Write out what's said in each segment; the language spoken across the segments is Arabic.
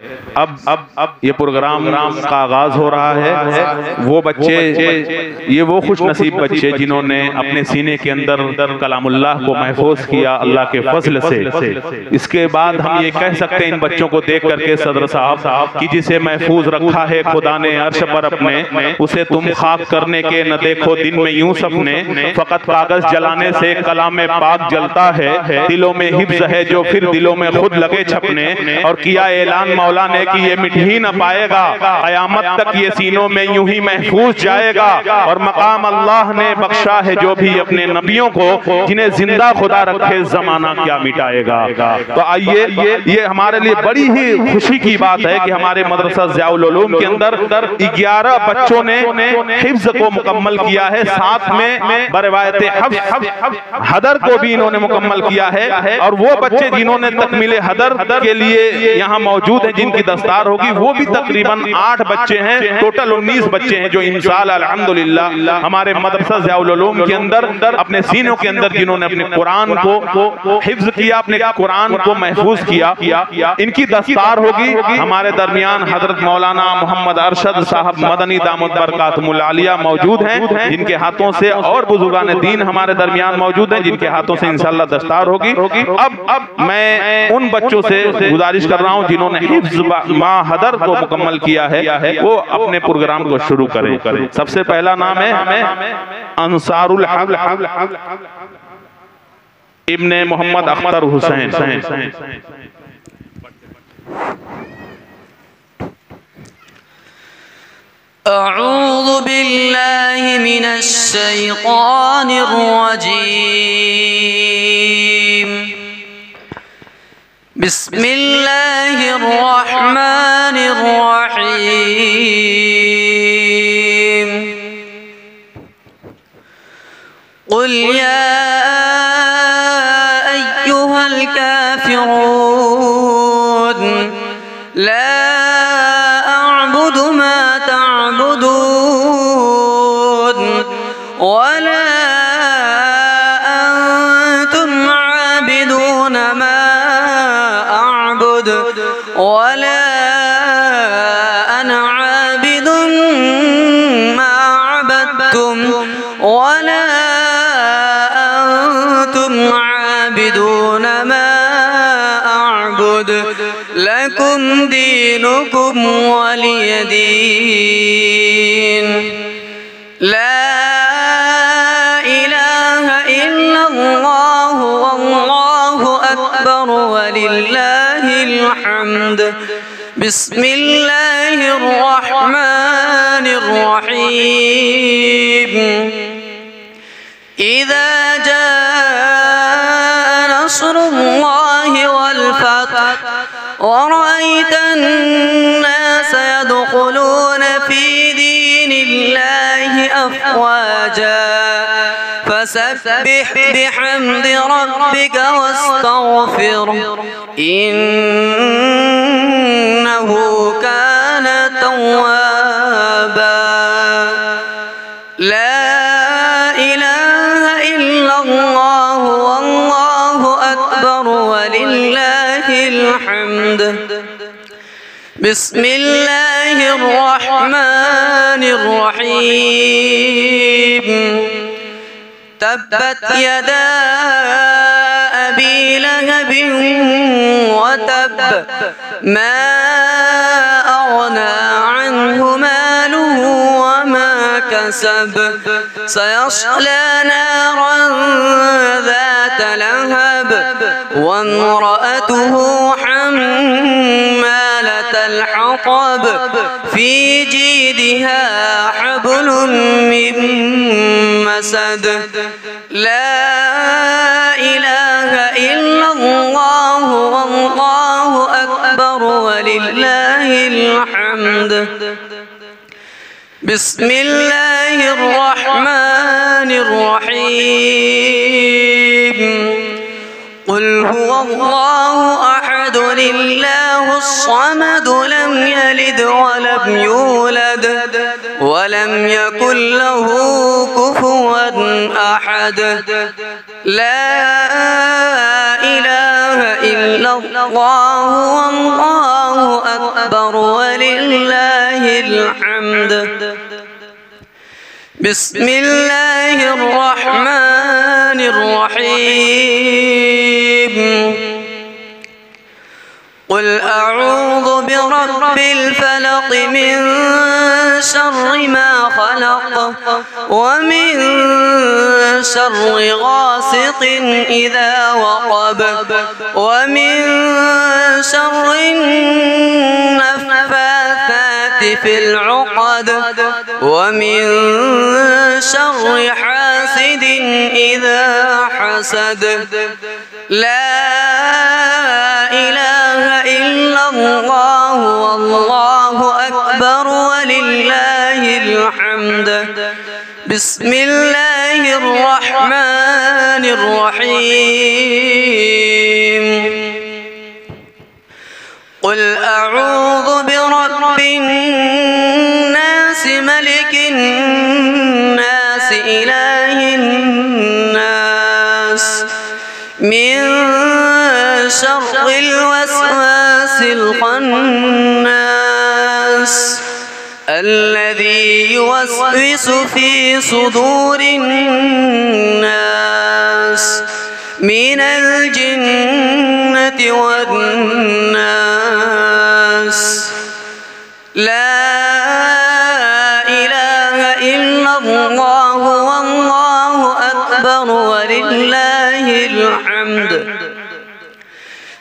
अब ये प्रोग्राम का आगाज हो रहा है। वो बच्चे, ये वो खुश नसीब बच्चे जिन्होंने अपने सीने के अंदर कलामुल्लाह को महफूज किया अल्लाह के फजल से। इसके बाद हम ये कह सकते हैं इन बच्चों को देख करके सदर साहब कि जिसे महफूज रखा है खुदा ने अर्श पर अपने, उसे तुम खाक करने के न देखो दिन में यूं सपने। फकत कागज जलाने से कलाम पाक जलता है, दिलों में हिफ्ज है जो फिर दिलों में खुद लगे छपने। और किया ऐलान मौला ने कि ये मिट ही न पाएगा, कयामत तक ये सीनों में यूं ही महफूज जाएगा। और मकाम अल्लाह ने बख्शा है जो भी अपने नबियों को, जिन्हें जिंदा खुदा रखे जमाना क्या मिटाएगा। तो आइए, ये हमारे लिए बड़ी ही खुशी की बात है कि हमारे मदरसा ज़ियाउल उलूम के अंदर 11 बच्चों ने हिफ्ज को मुकम्मल किया है। साथ में बरवायत हदर को भी इन्होंने मुकम्मल किया है। और वो बच्चे जिन्होंने तकमील हदर के लिए यहाँ मौजूद हैं, जिनकी दस्तार होगी, वो भी तकरीबन 8 बच्चे हैं। टोटल 19 बच्चे हैं जो इंशाअल्लाह अल्हम्दुलिल्लाह हमारे मदरसा ज़ियाउल उलूम के अंदर अपने सीनों के अंदर जिन्होंने अपने कुरान को हिफ्ज किया, अपने कुरान को महफूज किया। इनकी दस्तार होगी। हमारे दरमियान हजरत मौलाना मोहम्मद अरशद साहब मदनी दामद बरकातुहुल आलिया मौजूद हैं, जिनके हाथों से, और बुजुर्गान दीन हमारे दरमियान मौजूद हैं जिनके हाथों से इंशाअल्लाह दस्तार होगी। अब मैं उन बच्चों से गुजारिश कर रहा हूं जिन्होंने हिफ्ज मा हदर को मुकम्मल किया है, वो अपने प्रोग्राम को शुरू करें। सबसे पहला नाम है अंसारुल हक इब्ने मोहम्मद अख्तर हुसैन। अऊज़ु बिल्लाहि मिनश शैतानिर रजीम। बिस्मिल्लाहिर रहमानिर रहीम। क़ुल या अय्युहल काफ़िरून ला वला अंतुम आबिदून मा अअबुद वला अना आबिदुन मा अबदतुम वला अंतुम आबिदून मा अअबुद लकुम दीनुकुम वलिय दीन। ला वलिल्लाहिल हम्द। बिस्मिल्लाहिर रहमानिर रहीम। इज़ा जाअ नस्रुल्लाहि वल फतह व रअयतन नास यदखुलून फी दीनिल्लाहि अफ़वाजा फसब्बिह बिहम्दि रब्बिका वस्तगफिरह इन्नहु कान तव्वाबा। ला इलाहा इल्लल्लाहु वल्लाहु अकबर वलिल्लाहिल हम्द। बिस्मिल्लाहिर रहमानिर रहीम। तब्बत यदा अबी लहब वतब मा अगना अन्हु मालुहु वमा कसब सयस्ला नारन ذات लहब वम्रअतुहु हम्मालतल हतब फी जीदिहा हब्लुम मिन मसद। ला इलाहा इल्लल्लाहु वल्लाहु अकबर वलिल्लाहिल हम्द। बिस्मिल्लाहिर रहमानिर रहीम। क़ुल हुवल्लाहु अहद लिल्लाहुस समद लम यलिद वलम यूलद वलम यकुल लहू कुफुवन अहद। ला इलाहा इल्लल्लाहु वल्लाहु ولله الحمد. بسم الله الرحمن الرحيم. قل أعوذ برب الفلق من شر ما خلق ومن شر غاسق إذا وقب ومن شر النفاثات في العقد ومن شر حاسد إذا حسد. لا إله إلا الله والله أكبر ولله الحمد. بسم الله الرحمن الرحيم. قل أعوذ برب الناس ملك الناس إله الناس من شر الوسواس الخناس الذي يوسوس في صدور الناس من الجنة والناس. لا إله إلا الله والله أكبر ولله الحمد.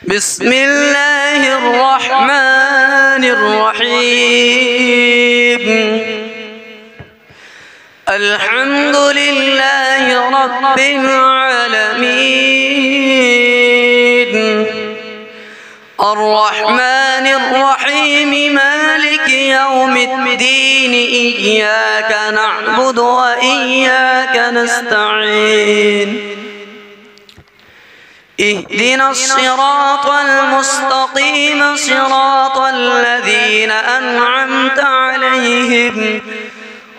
بسم الله الرحمن الرحيم. الحمد لله رب العالمين الرحمن الرحيم مالك يوم الدين إياك نعبد وإياك نستعين. اهدنا الصراط المستقيم صراط الذين أنعمت عليهم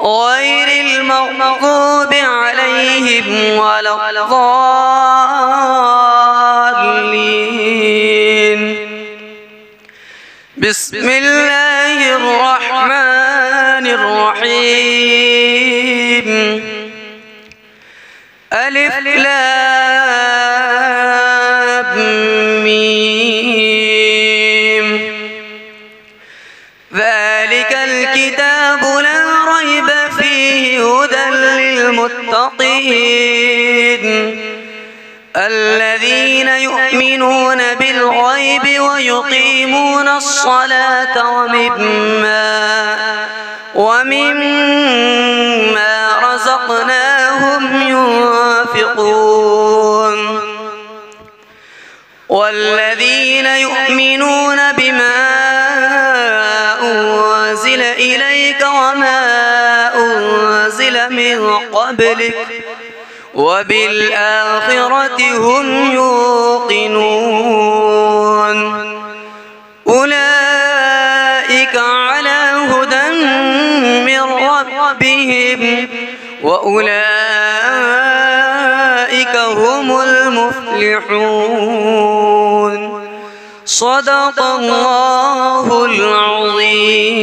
غير المغضوب عليهم ولا الضالين. بسم الله الرحمن الرحيم. ألف لام ميم. ذلك الكتاب لا ريب فيه هدى للمتقين الذين يؤمنون بالغيب ويقيمون الصلاة ومما رزقناهم ينفقون والذين يؤمنون بما أنزل إليك وما أنزل من قبلك وبالآخرة هم يوقنون أولئك على هدى من ربهم وأولئك هم المفلحون. صدق الله العظيم.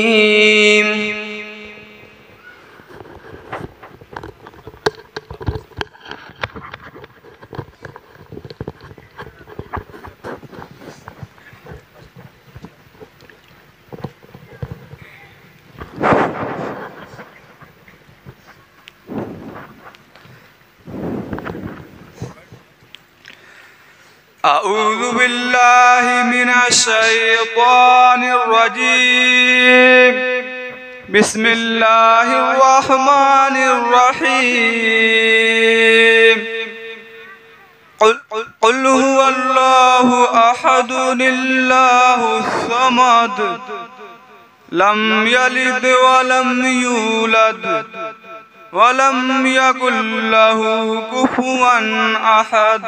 أعوذ بالله من الشيطان الرجيم. بسم الله الرحمن الرحيم. قل هو الله أحد الله الصمد لم يلد ولم يولد ولم يكن له كفوا أحد.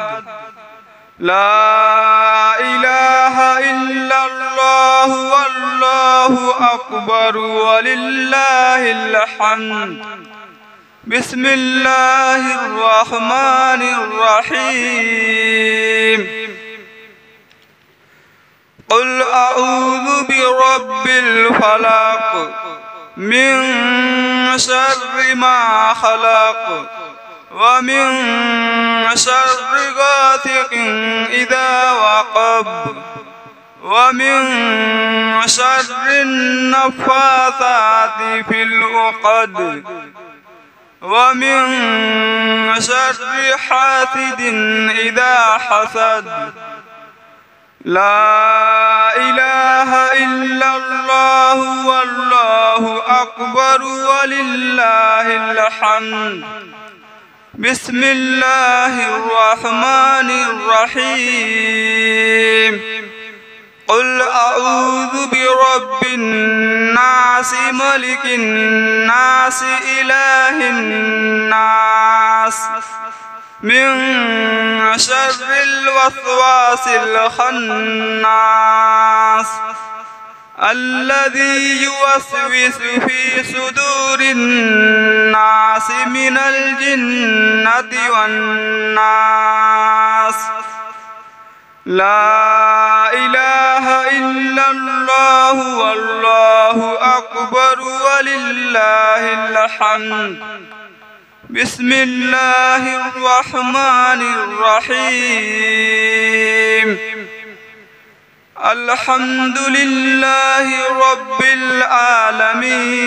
لا إله إلا الله والله أكبر ولله الحمد. بسم الله الرحمن الرحيم. قل أعوذ برب الفلق من شر ما خلق ومن شر غاسق إذا وقب ومن شر النفاثات في العقد ومن شر حاسد إذا حسد. لا إله إلا الله والله أكبر ولله الحمد. بسم الله الرحمن الرحيم. قل أعوذ برب الناس ملك الناس إله الناس من شر الوسواس الخناس الذي يوسوس في صدور الناس من الجنة والناس. لا إله إلا الله والله أكبر ولله الحمد. بسم الله الرحمن الرحيم. الحمد لله رب العالمين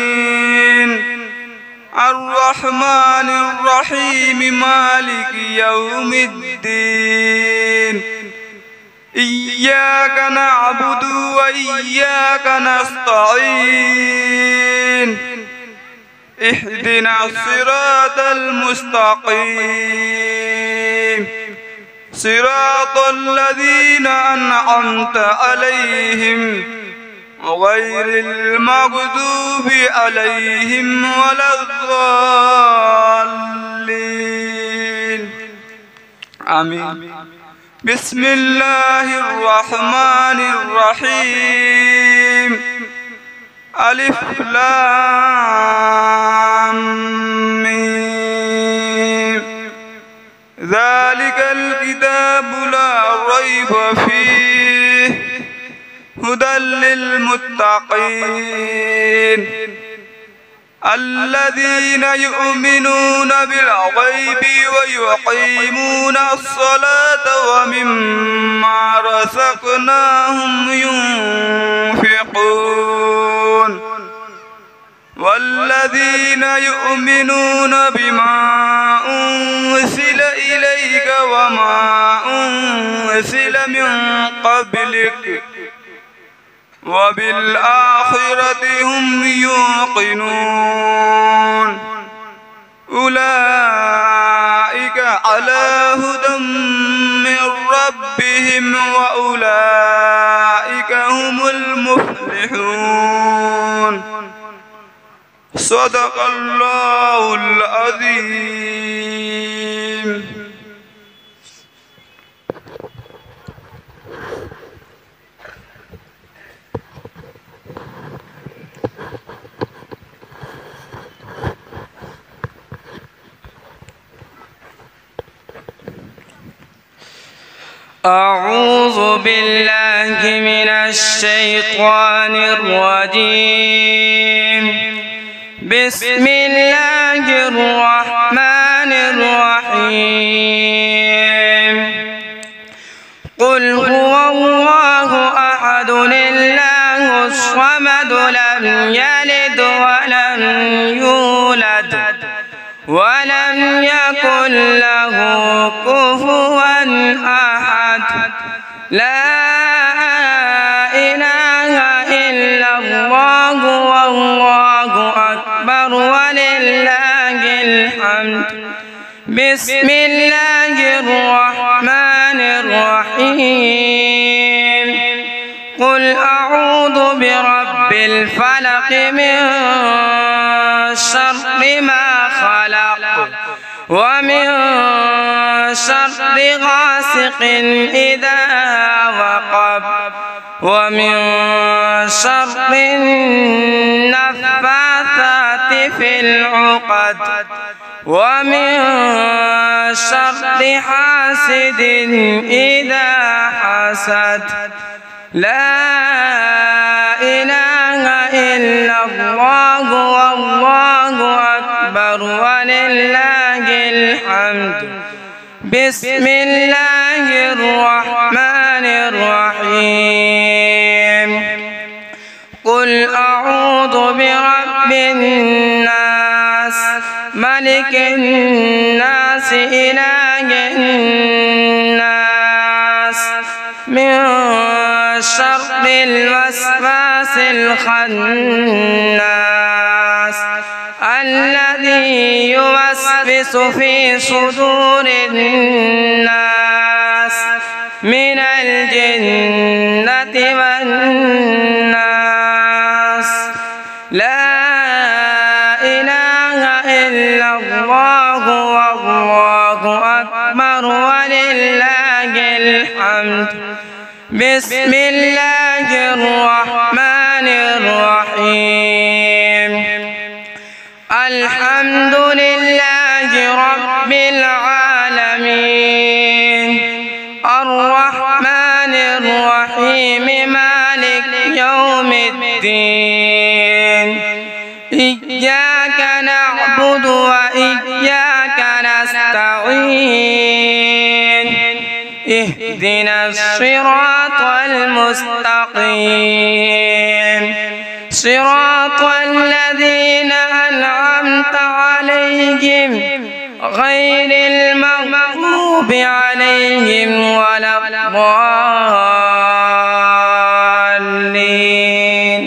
الرحمن الرحيم مالك يوم الدين. إياك نعبد وإياك نستعين. اهدنا الصراط المستقيم صراط الذين أنعمت عليهم غير المغضوب عليهم ولا الضالين. آمين. بسم الله الرحمن الرحيم. ألف لام ميم. ذلك الكتاب لا ريب فيه هدى للمتقين الذين يؤمنون بالغيب ويقيمون الصلاة ومما رزقناهم ينفقون والذين يؤمنون بما أنزل إليك وما أنزل من قبلك وبالآخرة هم يوقنون أولئك على هدى من ربهم وأولئك هم المفلحون. صدق الله العظيم. أعوذ بالله من الشيطان الرجيم. بسم الله الرحمن الرحيم. قل هو الله أحد الله الصمد لم يلد ولم يولد ولم يكن له كفوا أحد. لا إله إلا الله والله أكبر ولله الحمد. بسم الله الرحمن الرحيم. قل أعوذ برب الفلق من شر ما خلق ومن شر غاسق إذا وقب ومن شر النفاثات في العقد ومن شر حاسد إذا حسد. لا إله إلا الله والله أكبر ولله الحمد. بسم الله الرحمن الرحيم. قل أعوذ برب الناس ملك الناس إله الناس من شر الوسواس الخناس الذي يوسوس في صدور الناس من الجنة والناس. لا إله إلا الله والله أكبر ولله الحمد. بسم الله الرحمن الرحيم. الحمد لله رب العالمين الرحمن الرحيم مالك يوم الدين. إياك نعبد وإياك نستعين. اهدنا الصراط المستقيم صراط الذين أنعمت عليهم غير المغضوب عليهم ولا الضالين.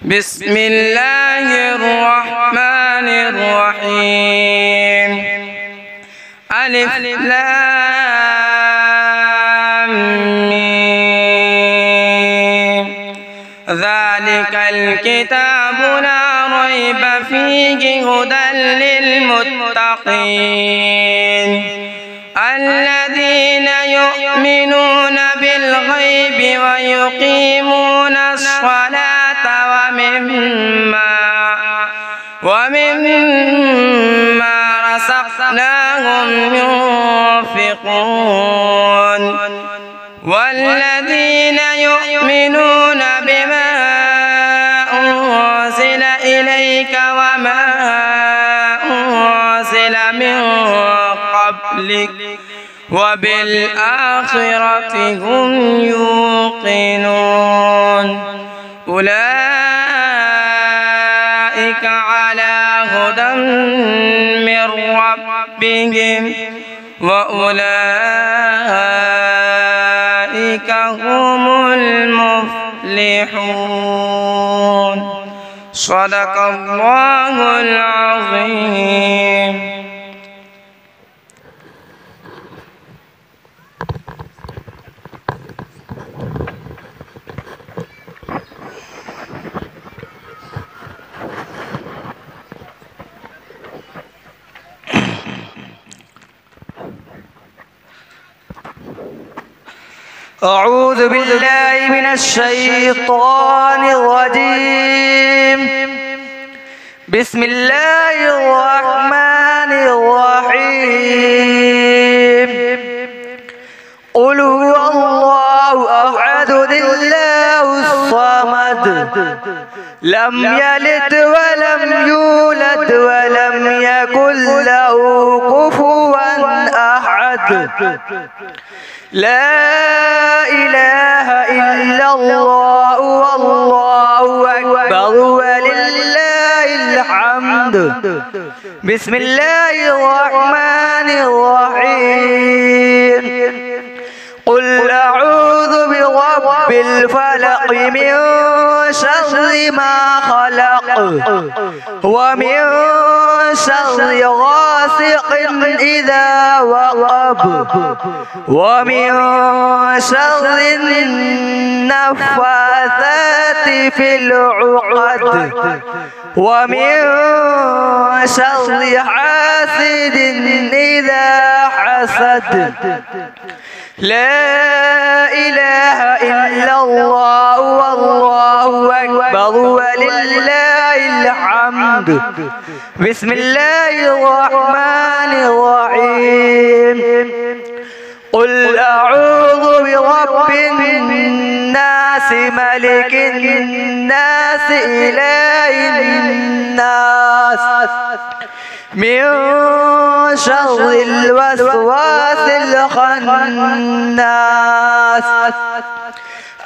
بسم الله الرحمن الرحيم. ألف لام ميم. ذلك الكتاب لا ريب فيه هدى للمتقين الذين يؤمنون بالغيب ويقيمون الصلاة ومما رزقناهم ينفقون. والذين يؤمنون بما أنزل إليك وما أنزل من قبلك وبالآخرة هم يوقنون. أولئك على هدى من ربهم وأولئك هم المفلحون. صدق الله العظيم. أعوذ بالله من الشيطان الرجيم. بسم الله الرحمن الرحيم. قل هو الله أحد الله الصمد لم يلد ولم يولد ولم يكن له كفوا أحد. لا إله إلا الله والله أكبر ولله الحمد. بسم الله الرحمن الرحيم. قل أعوذ برب الفلق من شر ما خلق ومن شر غاسق إذا وقب ومن شر النفاثات في العقد ومن شر حاسد إذا حسد. لا إله إلا الله والله أكبر ولله الحمد. بسم الله الرحمن الرحيم. قل أعوذ برب الناس ملك الناس إله الناس من شر الوسواس الخناس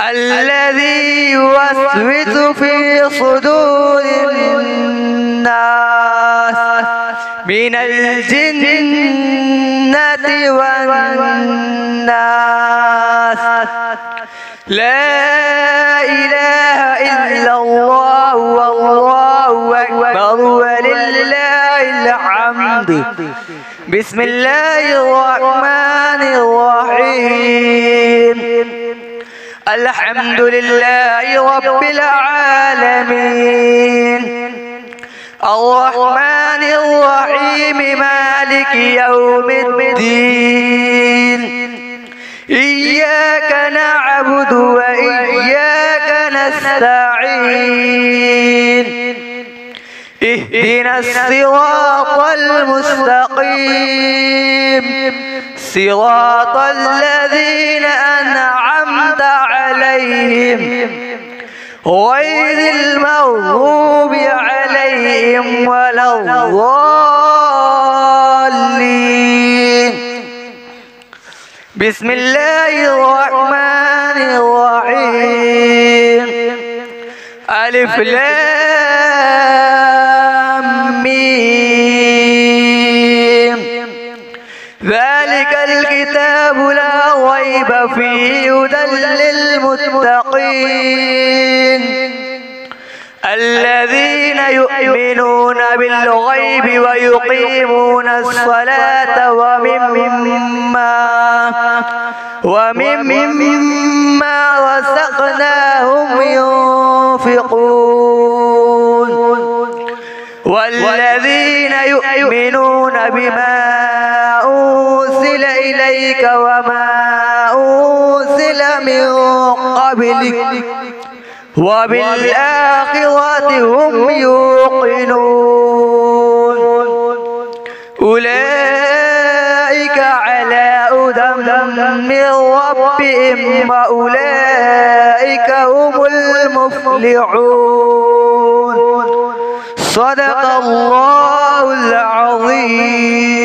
الذي يوسوس في صدور الناس من الجنة والناس. لا إله إلا الله والله أكبر ولله الحمد. بسم الله الرحمن الرحيم. الحمد لله رب العالمين الرحمن الرحيم مالك يوم الدين إياك نعبد وإياك نستعين اهدنا الصراط المستقيم صراط الذين أنعمت عليهم غير المغضوب عليهم ولا الضالين. بسم الله الرحمن الرحيم. ألف لام ميم. ذلك الكتاب لا ريب فيه هدى للمتقين الذين يؤمنون بالغيب ويقيمون الصلاة ومما رزقناهم ينفقون والذين يؤمنون بما أنزل إليك وما أنزل من قبلك وبالآخرة هم يوقنون أولئك على هدى من ربهم وأولئك هم المفلحون. صدق الله العظيم.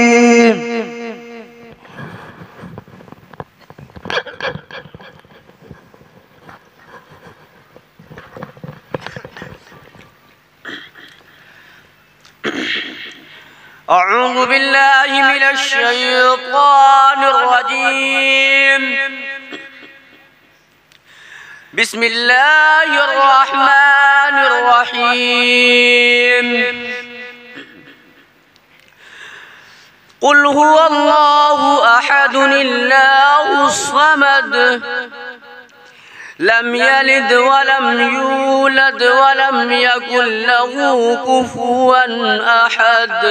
أعوذ بالله من الشيطان الرجيم. بسم الله الرحمن الرحيم. قل هو الله أحد الله الصمد لم يلد ولم يولد ولم يكن له كفوا أحد.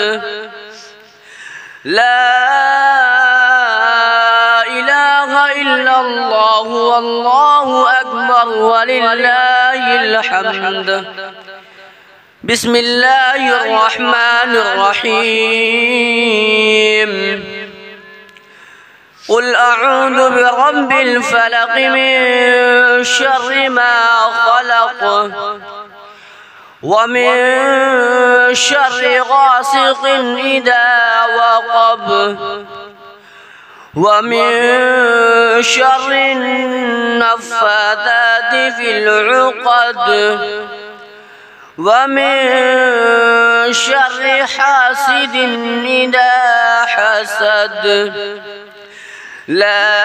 لا إله إلا الله والله أكبر ولله الحمد. بسم الله الرحمن الرحيم. قل أعوذ برب الفلق من شر ما خلق ومن شر غاسق إذا وقب ومن شر النفاثات في العقد ومن شر حاسد إذا حسد. لا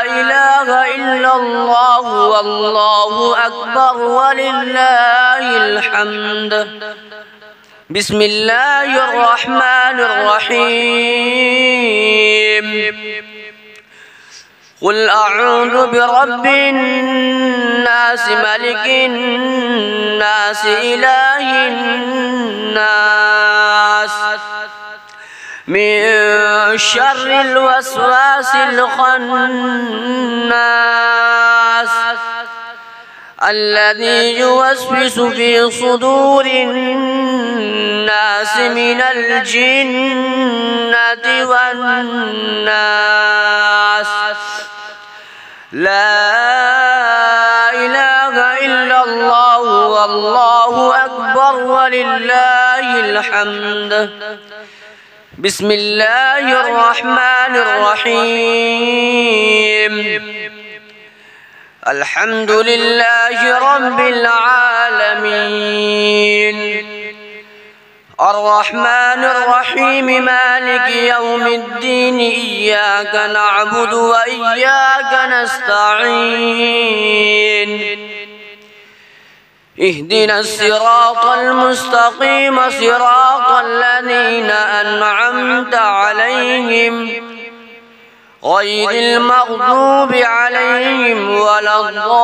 إله إلا الله والله أكبر ولله الحمد. بسم الله الرحمن الرحيم. قل أعوذ برب الناس ملك الناس إله الناس من شر الوسواس الخناس الذي يوسوس في صدور الناس من الجنة والناس. لا إله إلا الله والله أكبر ولله الحمد. بسم الله الرحمن الرحيم. الحمد لله رب العالمين الرحمن الرحيم مالك يوم الدين إياك نعبد وإياك نستعين اهدنا الصراط المستقيم صراط الذين أنعمت عليهم غير المغضوب عليهم ولا الضالين.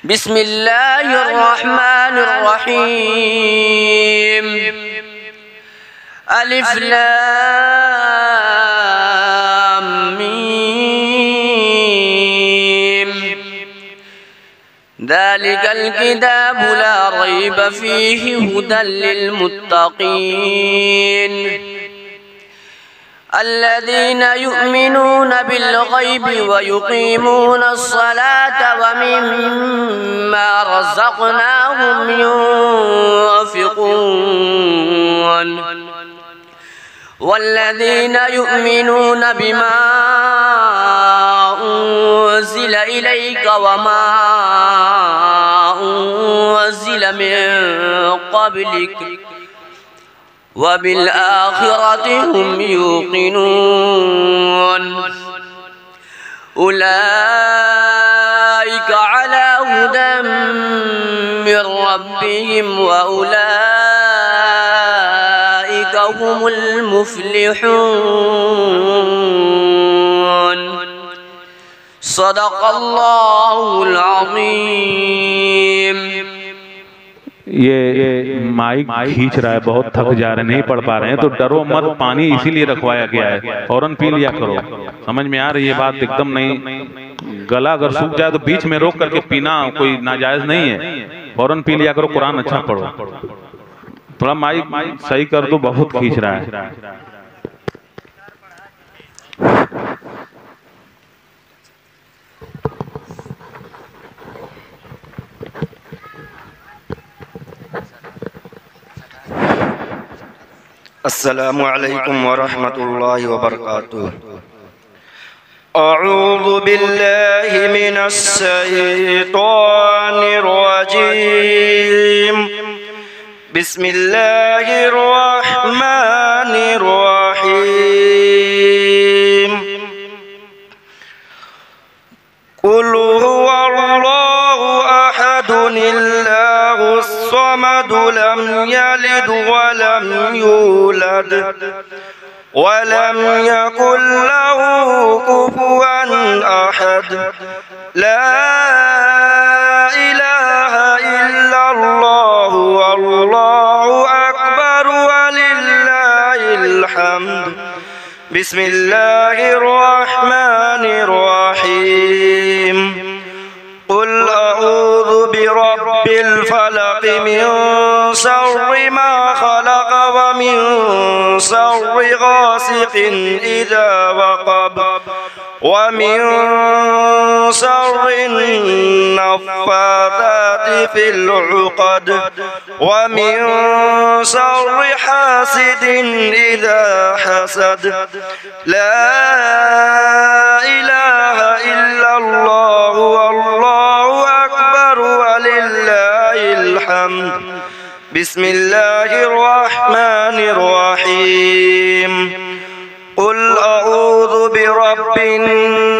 بسم الله الرحمن الرحيم. ألف لام ميم. ذلك الكتاب لا ريب فيه هدى للمتقين الذين يؤمنون بالغيب ويقيمون الصلاة ومما رزقناهم ينفقون والذين يؤمنون بما أنزل إليك وما أنزل من قبلك وبالآخرة هم يوقنون أولئك على هدى من ربهم وأولئك هم المفلحون. صدق الله العظيम. ये माइक खींच रहा है, बहुत थक जा रहे हैं, नहीं पढ़ पा रहे हैं, तो डरो मत, पानी इसीलिए रखवाया गया है, फौरन पी लिया करो। समझ में आ रही है बात? एकदम नहीं, गला अगर सूख जाए तो बीच में रोक करके पीना कोई नाजायज नहीं है, फौरन पी लिया करो, कुरान अच्छा पढ़ो। थोड़ा माइक सही कर दो, बहुत खींच रहा है। अस्सलामु अलैकुम वरहमतुल्लाहि वबरकातुह। अऊज़ु बिल्लाहि मिनश शैतानिर रजीम। बिस्मिल्लाहिर रहमानिर रहीम। कुल हुवल्लाहु अहदुल्लाहुस समद लम यलिद वलम यूलद वलम यकुल लहू कुफुवन अहद। ला इलाहा इल्लल्लाहु वल्लाहु अकबर वलिल्लाहिल हम्द। बिस्मिल्लाहिर रहमानिर रहीम। कुल अऊज़ु बिरब्बिल फलक मिन शर्रि मा खलक व मिन शर्रि गासिकिन इज़ा वक़ब व मिन शर्रि नफ़्फ़ाथाति फ़िल उक़द व मिन शर्रि हासिदिन इज़ा हसद। ला इलाहा इल्लल्लाहु वल्लाहु अकबर वलिल्लाहिल हम्द। बिस्मिल्लाहिर रहमानिर रहीम। कुल अऊज़ु बिरब्बिन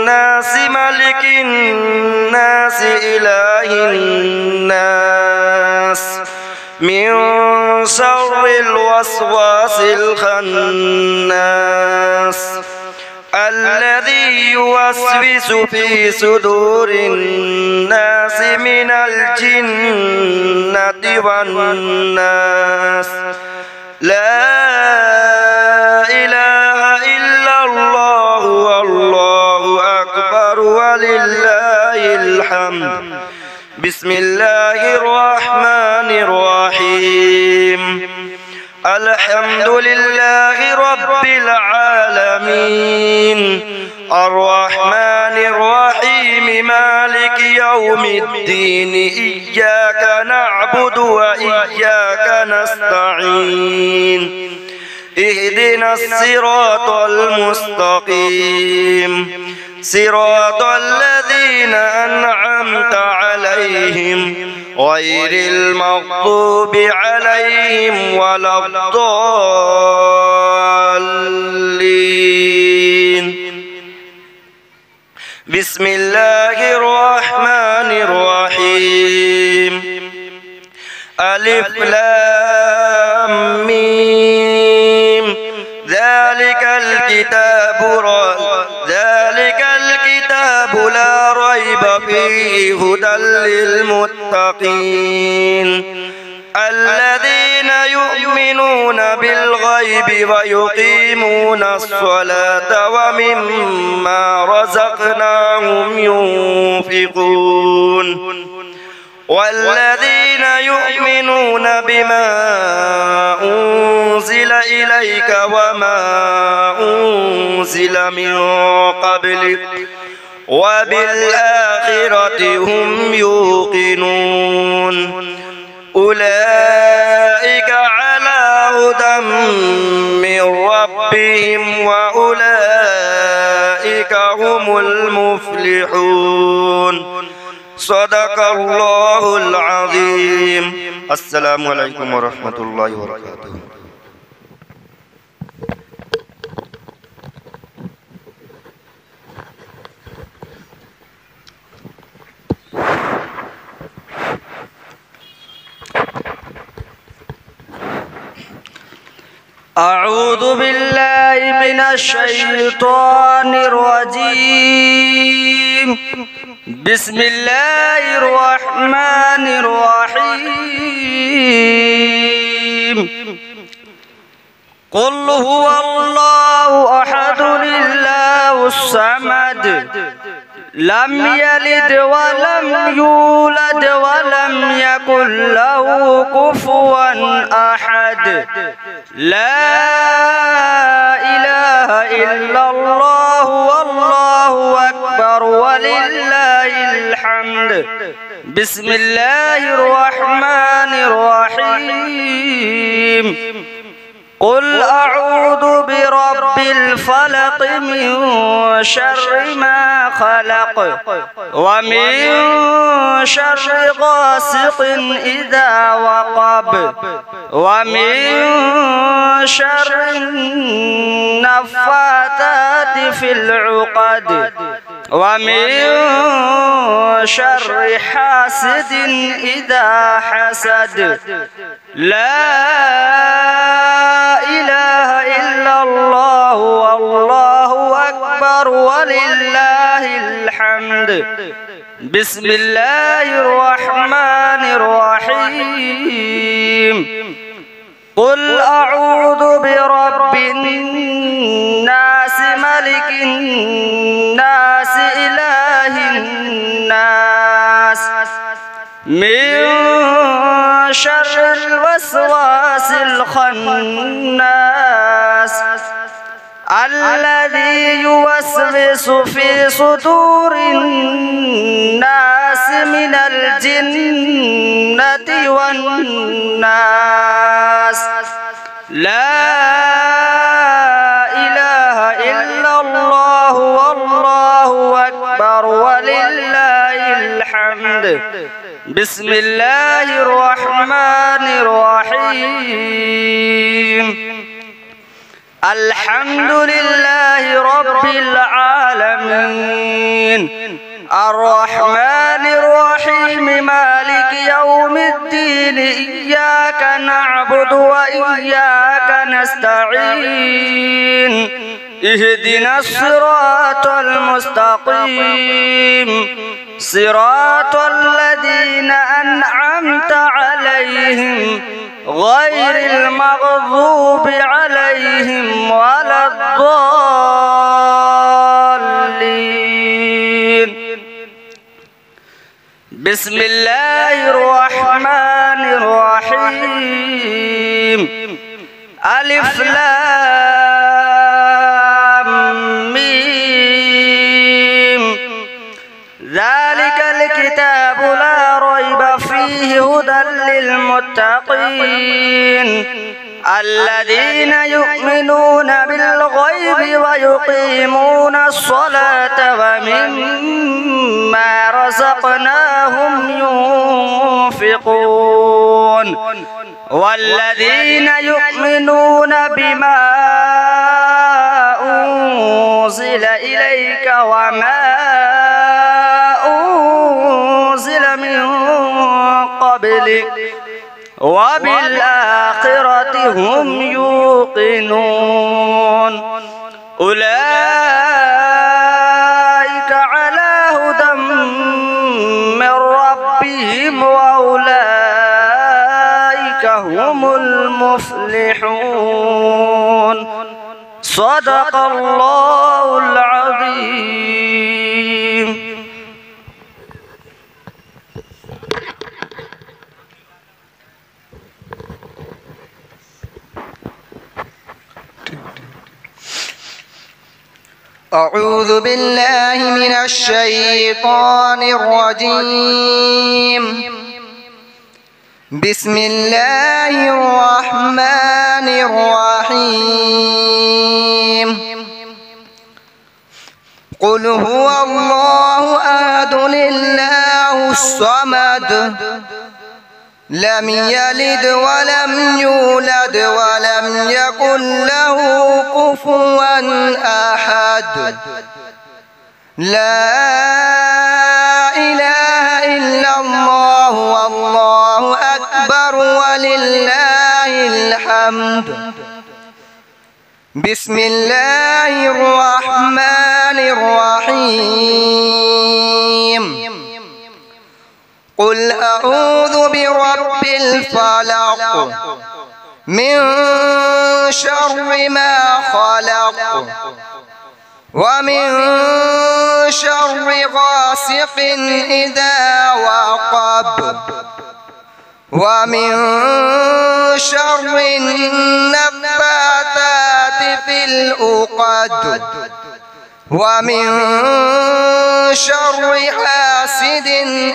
नास मलिकिन नास इलाहिन नास मिन शर्रिल वस्वासिल खन्नास الذي يوسوس في صدور الناس من الجنة والناس. لا إله إلا الحمد بسم الله الرحمن الرحيم الحمد لله رب العالمين الرحمن الرحيم مالك يوم الدين إياك نعبد وإياك نستعين اهدنا الصراط المستقيم صراط الذين أنعمت عليهم غير المغضوب عليهم ولا الضالين بسم الله الرحمن الرحيم ألف لام ميم ذلك الكتاب لا ريب فيه هدى للمتقين الذين يؤمنون بالغيب ويقيمون الصلاة ومما رزقناهم ينفقون والذين يؤمنون بما أنزل إليك وما أنزل من قبلك وبالآخرة هم يوقنون أولئك على هدى من ربهم وأولئك هم المفلحون صدق الله العظيم. السلام عليكم ورحمة الله وبركاته. أعوذ بالله من الشيطان الرجيم. بسم الله الرحمن الرحيم. قل هو الله أحد الله الصمد لم يلد ولم يولد ولم يكن له كفوا أحد. لا إله إلا الله والله أكبر ولله الحمد. بسم الله الرحمن الرحيم. قل أعوذ برب الفلق من شر ما خلق ومن شر غاسق إذا وقب ومن شر النفاثات في العقد ومن شر حاسد إذا حسد. لا إله إلا الله والله أكبر ولله الحمد. بسم الله الرحمن الرحيم. قل أعوذ برب الناس ملك الناس إله الناس من شر الوسواس الخناس الذي يوسوس في صدور الناس من الجنة والناس. لا إله إلا الله والله أكبر ولله الحمد. بسم الله الرحمن الرحيم. الحمد لله رب العالمين الرحمن الرحيم مالك يوم الدين إياك نعبد وإياك نستعين اهدنا الصراط المستقيم صراط الذين أنعمت عليهم غير المغضوب عليهم ولا الضالين. بسم الله الرحمن الرحيم ألف لام ميم ذلك الكتاب لا ريب فيه هدى للمتقين الذين يؤمنون بالغيب ويقيمون الصلاة ومما رزقناهم ينفقون والذين يؤمنون بما أنزل إليك وما أنزل من قبلك وبالآخرة هم يوقنون أولئك على هدى من ربهم وأولئك هم المفلحون صدق الله العظيم. أعوذ بالله من الشيطان الرجيم. بسم الله الرحمن الرحيم. قل هو الله أحد الله الصمد لم يلد ولم يولد ولم يكن له كفوا أحد. لا إله إلا الله والله أكبر ولله الحمد. بسم الله الرحمن الرحيم. قل أعوذ برب الفلق من شر ما خلق ومن شر غاسق إذا وقب ومن شر النفاثات في العقد ومن شر حاسد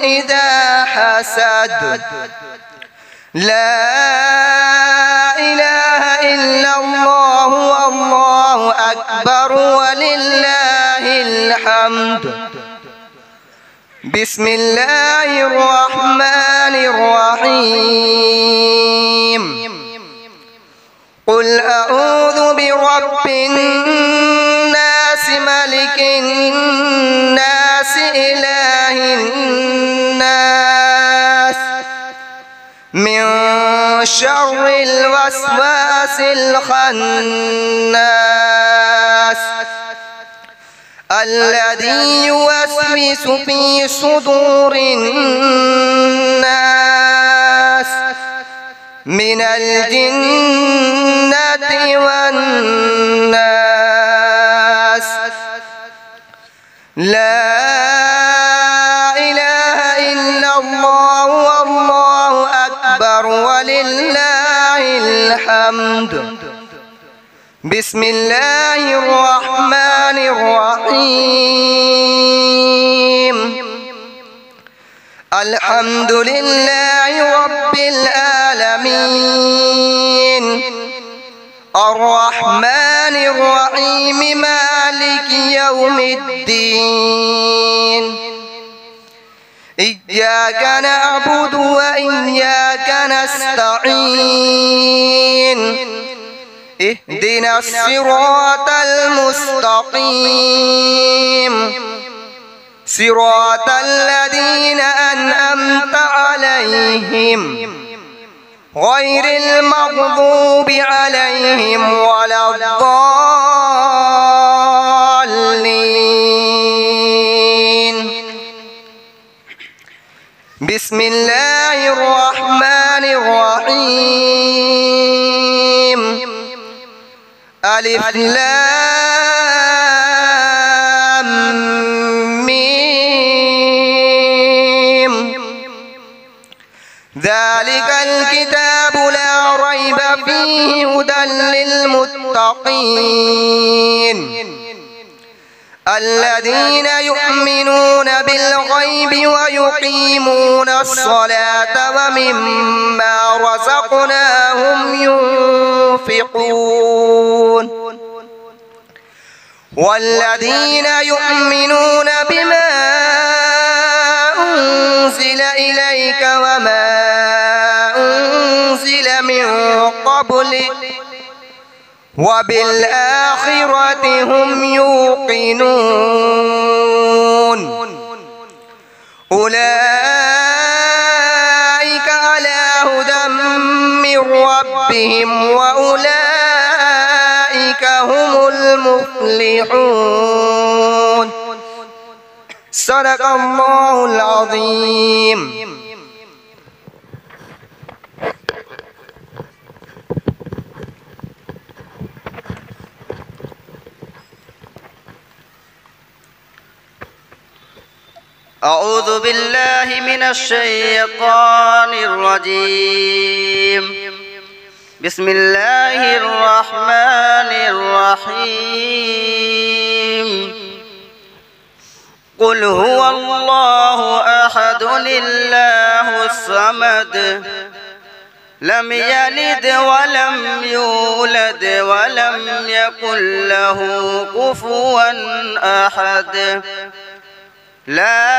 إذا حسد. لا إله إلا الله والله أكبر ولله الحمد. بسم الله الرحمن الرحيم. قل أعوذ برب الناس ملك الناس إله الناس من شر الوسواس الخناس الذي يوسوس في صدور الناس من الجنة والناس. لا إله إلا الله والله أكبر ولله الحمد. بسم الله الرحمن الرحيم. الحمد لله رب العالمين الرحمن الرحيم مالك يوم الدين. إياك نعبد وإياك نستعين. اهدنا الصراط المستقيم صراط الذين أنعمت عليهم غير المغضوب عليهم ولا الضالين. بسم الله الرحمن الرحيم. ألف لام ميم هدى للمتقين الذين يؤمنون بالغيب ويقيمون الصلاة ومما رزقناهم ينفقون والذين يؤمنون بما أنزل إليك وما أنزل من قبلك وبالآخرة هم يوقنون أولئك على هدى من ربهم وأولئك هم المفلحون صدق الله العظيم. أعوذ بالله من الشيطان الرجيم. بسم الله الرحمن الرحيم. قل هو الله أحد الله الصمد لم يلد ولم يولد ولم يكن له كفوا أحد. لا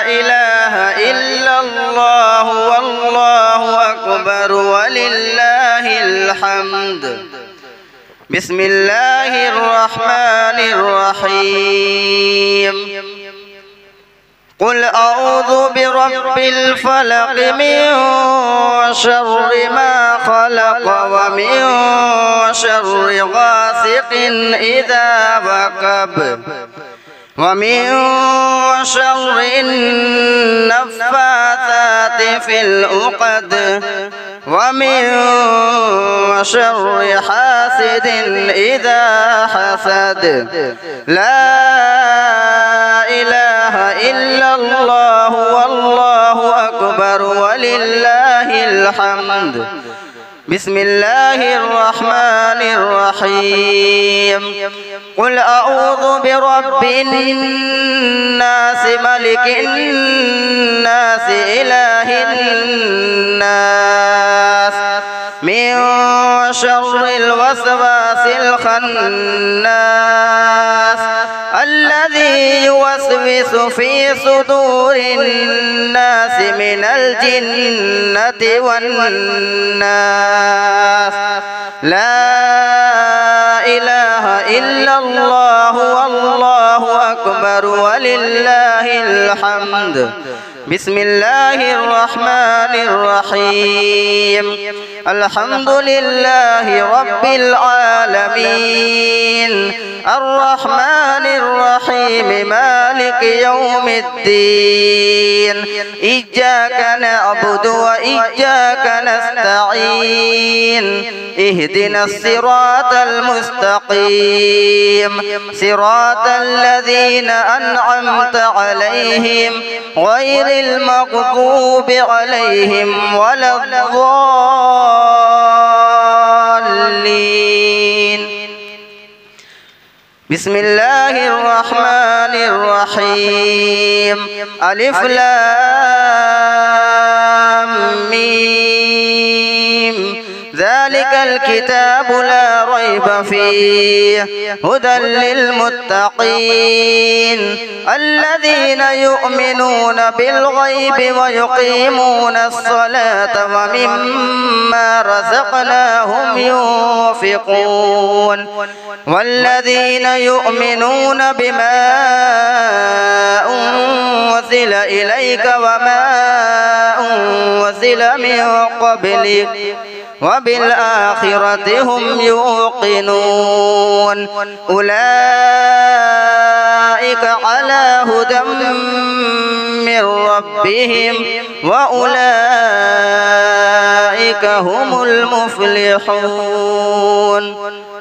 إله إلا الله والله أكبر ولله الحمد. بسم الله الرحمن الرحيم. قل أعوذ برب الفلق من شر ما خلق ومن شر غاسق إذا وقب ومن شر النفاثات في العقد ومن شر حاسد إذا حسد. لا إله إلا الله والله أكبر ولله الحمد. بسم الله الرحمن الرحيم. قل أعوذ برب الناس ملك الناس إله الناس من شر الوسواس الخناس الذي يوسوس في صدور الناس من الجنة والناس. لا إله إلا الله والله أكبر ولله الحمد. بسم الله الرحمن الرحيم. الحمد لله رب العالمين الرحمن الرحيم مالك يوم الدين. إياك نعبد وإياك نستعين. اهدنا الصراط المستقيم صراط الذين أنعمت عليهم غير المغضوب عليهم ولا الضالين. بسم الله الرحمن الرحيم. ألف لام ميم. ذلك الكتاب لا ريب فيه هدى للمتقين الذين يؤمنون بالغيب ويقيمون الصلاة ومما رزقناهم ينفقون والذين يؤمنون بما أنزل إليك وما أنزل من قبلك وبالآخرة هم يوقنون أولئك على هدى من ربهم وأولئك هم المفلحون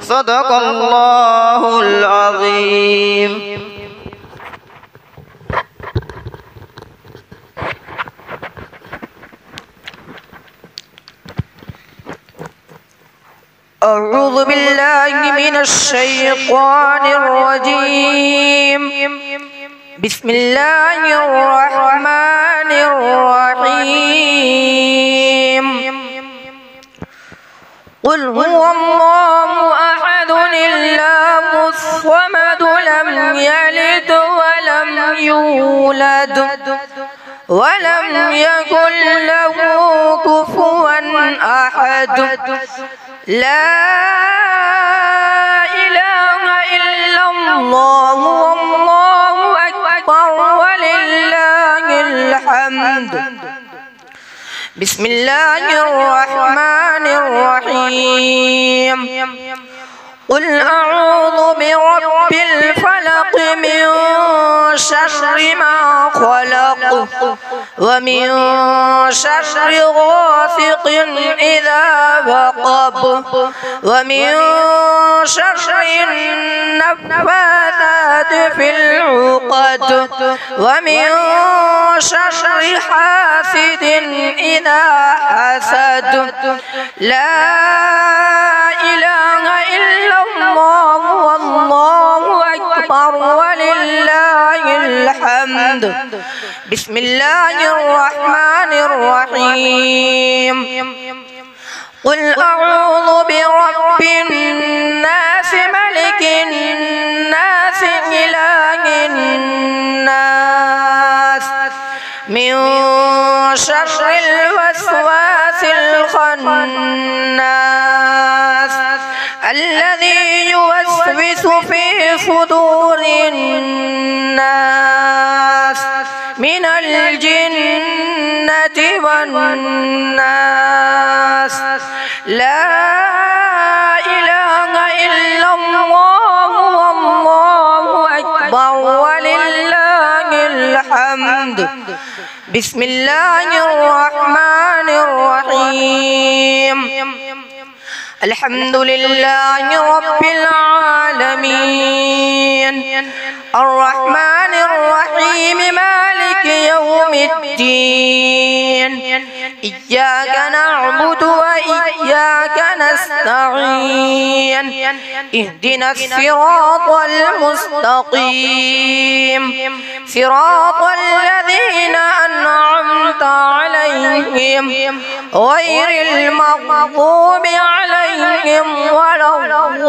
صدق الله العظيم. الشيطان الرجيم. بسم الله الرحمن الرحيم. قل هو الله أحد الله الصمد لم يلد ولم يولد ولم يكن له كفوا أحد. لا إله إلا الله والله أكبر ولله الحمد. بسم الله الرحمن الرحيم. قل أعوذ برب الفلق من شر ما خلق ومن شر غاسق إذا وقب ومن شر النفاثات في العقد ومن شر حاسد إذا حسد. لا إله إلا الله والله أكبر ولله الحمد. بسم الله الرحمن الرحيم. قل أعوذ برب الناس ملك الناس إله الناس من شر الوسواس الخناس الذي يوسوس في صدور الناس من الجنة والناس. لا إله إلا الله والله أكبر ولله الحمد. بسم الله الرحمن الرحيم. الحمد لله رب العالمين الرحمن الرحيم مالك يوم الدين. إياك نعبد وإياك نستعين. اهدنا الصراط المستقيم صراط الذين أنعمت عليهم غير المغضوب عليهم ولا الضالين.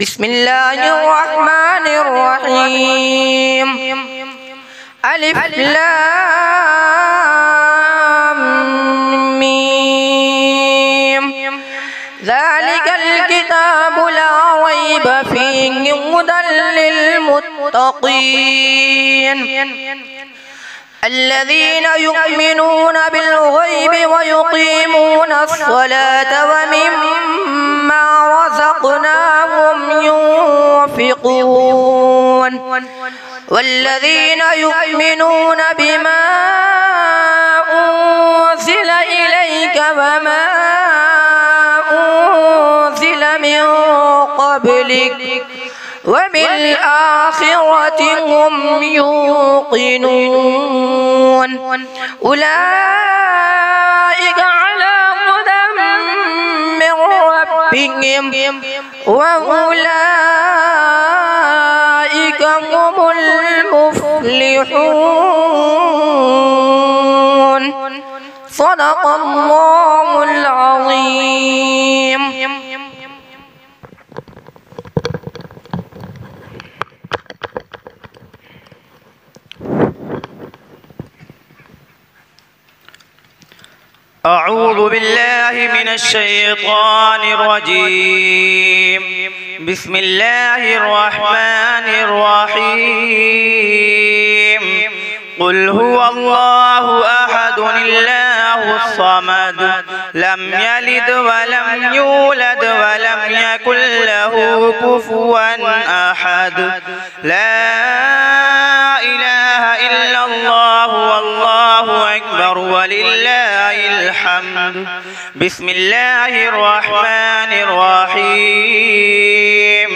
بسم الله الرحمن الرحيم. ألف لام ميم. ذلك الكتاب لا ريب فيه هدى للمتقين الذين يؤمنون بالغيب ويقيمون الصلاة ومما رزقناهم ينفقون والذين يؤمنون بما أنزل إليك وما أنزل من قبلك وبالآخرة هم يوقنون أولئك على هدى من ربهم وأولئك هم المفلحون. صدق الله العظيم. أعوذ بالله من الشيطان الرجيم. بسم الله الرحمن الرحيم. قل هو الله أحد الله الصمد لم يلد ولم يولد ولم يكن له كفوا أحد. لا إله إلا الله والله أكبر ولله الحمد. بسم الله الرحمن الرحيم.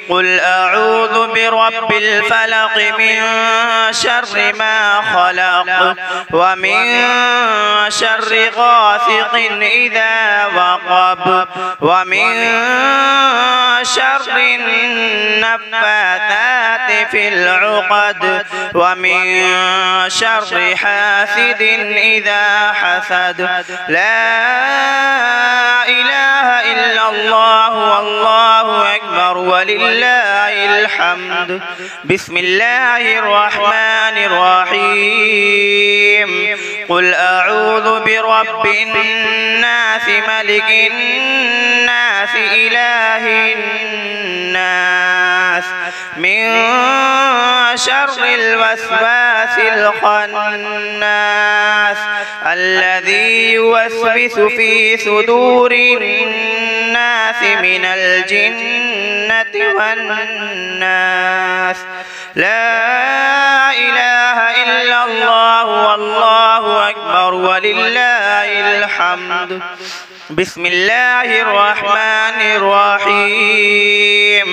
قل أعوذ برب الفلق من شر ما خلق ومن شر غاسق إذا وقب ومن شر النفاثات في العقد ومن شر حاسد إذا حسد. لا إله إلا الله والله أكبر ولله الحمد. بسم الله الرحمن الرحيم. قل أعوذ برب الناس ملك الناس إله الناس من شر الوسواس الخناس الذي يوسوس في صدور الناس من الجنة والناس. لا إله إلا الله والله أكبر ولله الحمد. بسم الله الرحمن الرحيم.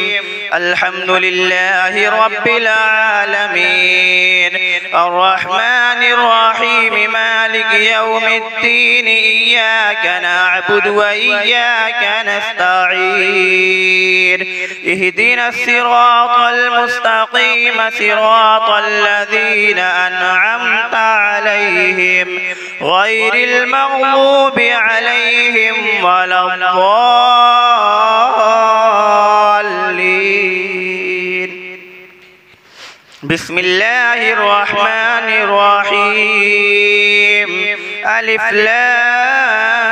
الحمد لله رب العالمين الرحمن الرحيم مالك يوم الدين إياك نعبد وإياك نستعين اهدنا الصراط المستقيم صراط الذين أنعمت عليهم غير المغضوب عليهم ولا الضالين. بسم الله الرحمن الرحيم. ألف لام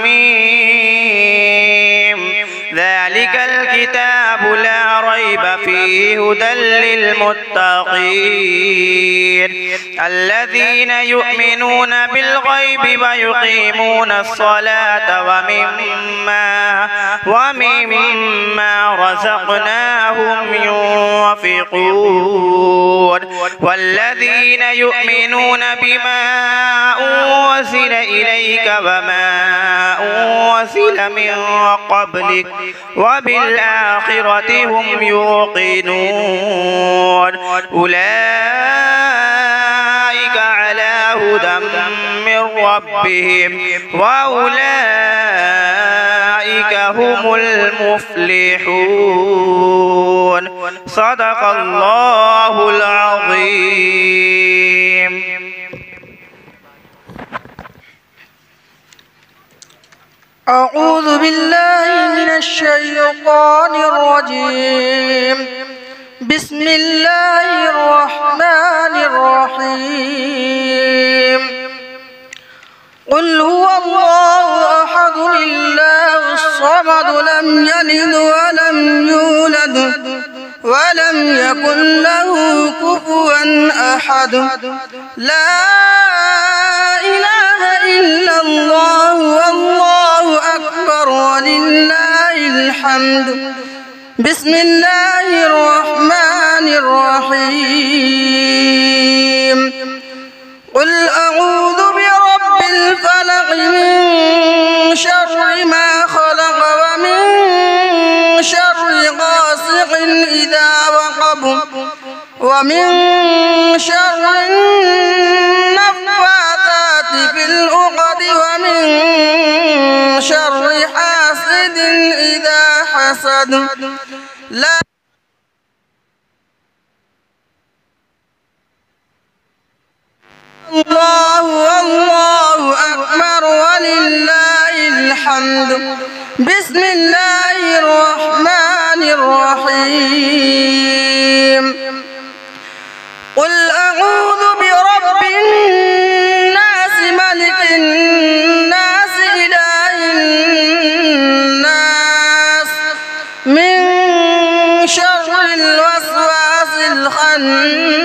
ميم. ذلك الكتاب لا ريب فيه هدى للمتقين الذين يؤمنون بالغيب ويقيمون الصلاة ومما رزقناهم ينفقون والذين يؤمنون بما أنزل إليك وما أنزل من قبلك وبالآخرة هم يوقنون أولئك على هدى من ربهم وأولئك هم المفلحون. صدق الله العظيم. أعوذ بالله من الشيطان الرجيم. بسم الله الرحمن الرحيم. قل هو الله أحد الله الصمد لم يلد ولم يولد ولم يكن له كفوا أحد. لا إله إلا الله والله أكبر ولله الحمد. بسم الله الرحمن الرحيم. قل أعوذ برب الفلق من شر ما خلق ومن شر غاسق إذا وقب ومن شر النفاثات في العقد ومن شر حاسد إذا حسد. لا الله والله أكبر ولله الحمد. بسم الله الرحمن الرحيم. قل أعوذ برب الناس ملك الناس إله الناس من شر الوسواس الخناس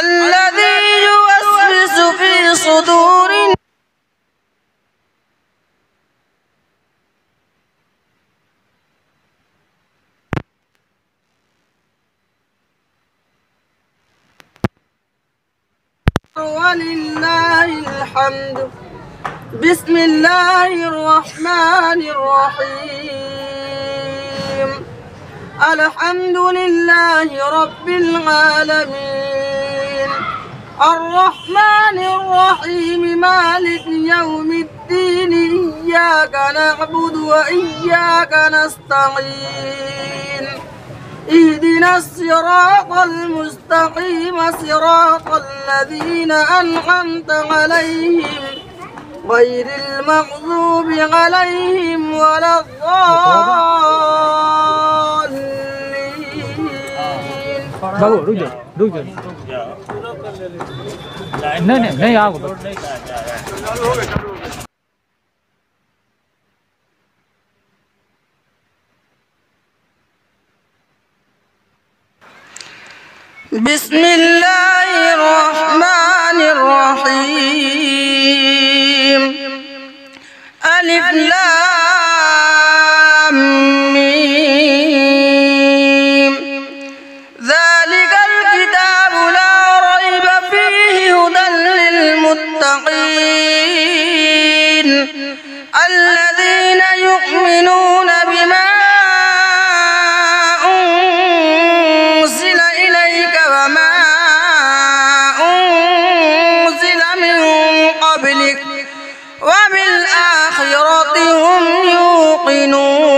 الذي يوسوس في صدور ولله الحمد. بسم الله الرحمن الرحيم. الحمد لله رب العالمين الرحمن الرحيم مالك يوم الدين إياك نعبد وإياك نستعين اهدنا الصراط المستقيم صراط الذين أنعمت عليهم غير المغضوب عليهم ولا الضالين. بسم الله الرحمن الرحيم ألف لام ميم ذلك الكتاب لا ريب فيه هدى للمتقين الذين يؤمنون بما وبالآخرة هم يوقنون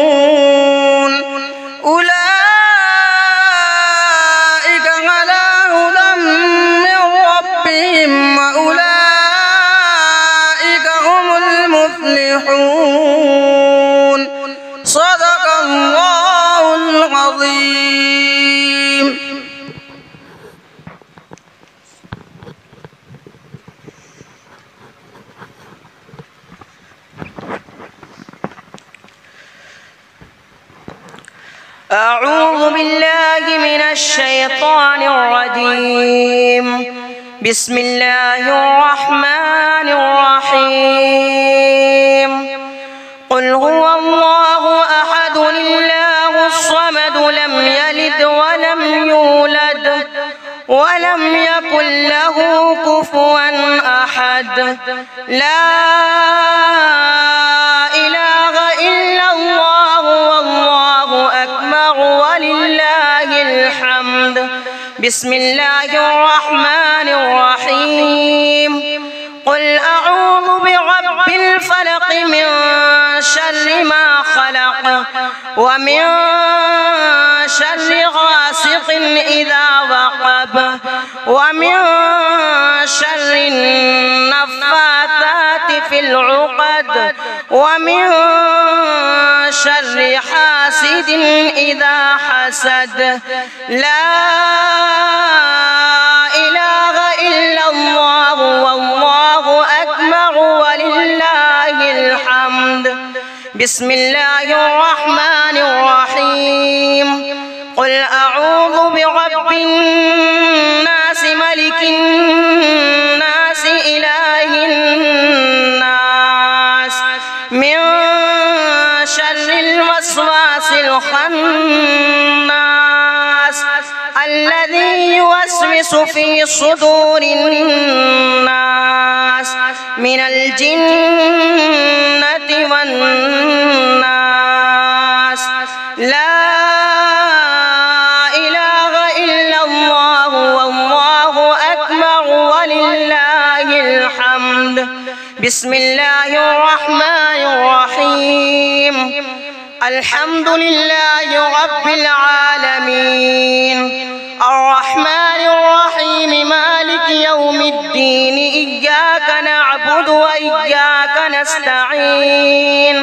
أولئك على هدى من ربهم وأولئك هم المفلحون صدق الله العظيم. أعوذ بالله من الشيطان الرجيم. بسم الله الرحمن الرحيم. قل هو الله أحد الله الصمد لم يلد ولم يولد ولم يكن له كفوا أحد. لا إله إلا الله والله أكبر ولله الحمد. بسم الله الرحمن الرحيم. قل أعوذ برب الفلق من شر ما خلق ومن شر غاسق إذا وقب ومن شر النفاثات في العقد ومن شر حاسد إذا حسد. لا إله إلا الله والله أكبر ولله الحمد. بسم الله الرحمن الرحيم. قل أعوذ برب الناس ملك الناس إله الناس من شر الوسواس الخناس الذي يوسوس في صدور الناس من الجنة والناس. لا إله إلا الله والله أكبر ولله الحمد. بسم الله الرحمن الرحيم. الحمد لله رب العالمين الرحمن الرحيم مالك يوم الدين إياك نعبد وإياك نستعين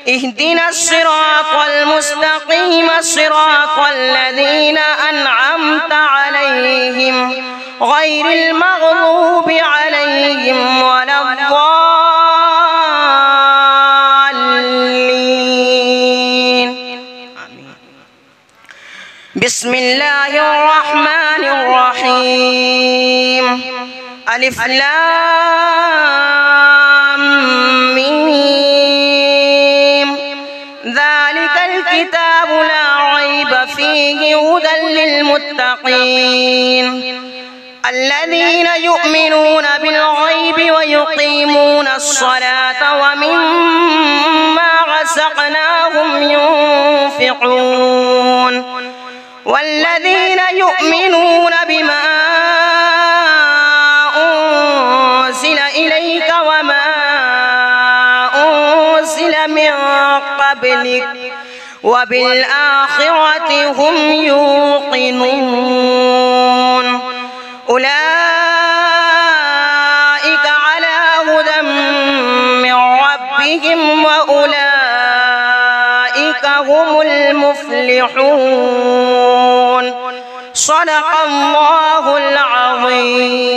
اهدنا الصراط المستقيم صراط الذين أنعمت عليهم غير المغضوب عليهم ولا الضالين. بسم الله الرحمن الرحيم. ألف لام ميم ذلك الكتاب لا ريب فيه هدى للمتقين الذين يؤمنون بالغيب ويقيمون الصلاة ومما رزقناهم ينفقون يؤمنون بما أنزل إليك وما أنزل من قبلك وبالآخرة هم يوقنون أولئك على هدى من ربهم وأولئك هم المفلحون صدق الله العظيم.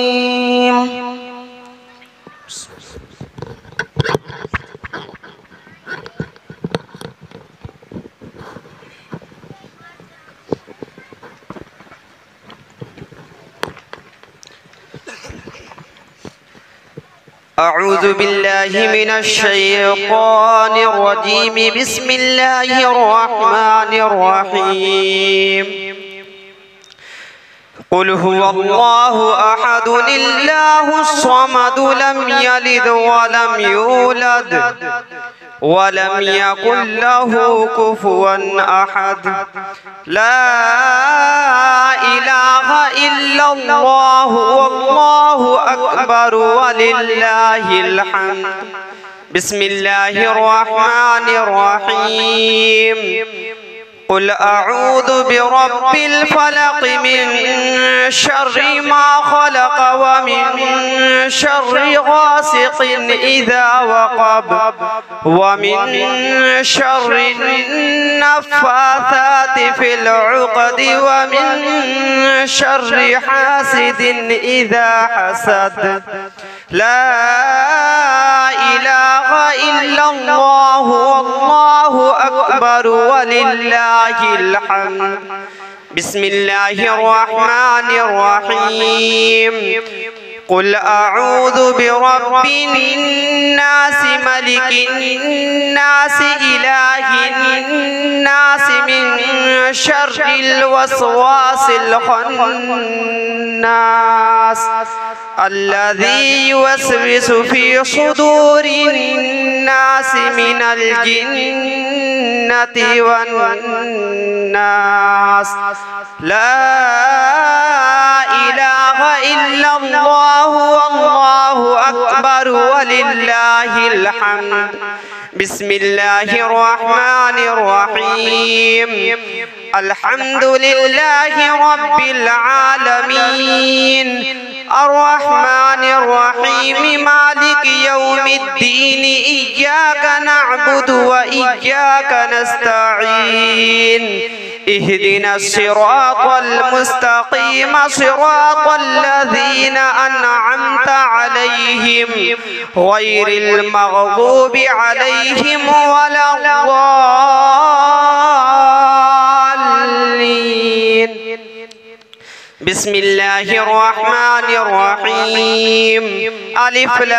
أعوذ بالله من الشيطان الرجيم. بسم الله الرحمن الرحيم. قل هو الله أحد الله الصمد لم يلد ولم يولد ولم يكن له كفوا أحد. لا إله إلا الله والله أكبر ولله الحمد. بسم الله الرحمن الرحيم. قل أعوذ برب الفلق من شر ما خلق ومن شر غاسق إذا وقب ومن شر النفاثات في العقد ومن شر حاسد إذا حسد. لا إله إلا الله والله أكبر ولله الحمد. بسم الله الرحمن الرحيم. قل أعوذ برب الناس ملك الناس إله الناس من شر الوسواس الخناس الذي يوسوس في صدور الناس من الجنة والناس. لا إله إلا الله والله أكبر ولله الحمد. بسم الله الرحمن الرحيم. الحمد لله رب العالمين الرحمن الرحيم مالك يوم الدين. إياك نعبد وإياك نستعين. اهدنا الصراط المستقيم صراط الذين أنعمت عليهم غير المغضوب عليهم ولا الضالين. بسم الله الرحمن الرحيم. ألف لام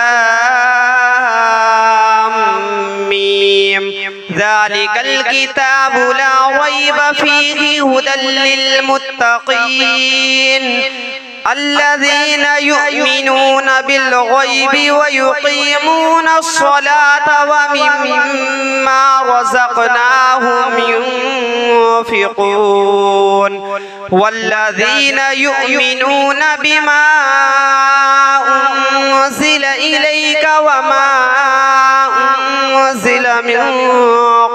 ميم. ذلك الكتاب لا ريب فيه هدى للمتقين الذين يؤمنون بالغيب ويقيمون الصلاة ومما رزقناهم ينفقون والذين يؤمنون بما أنزل إليك وما أنزل من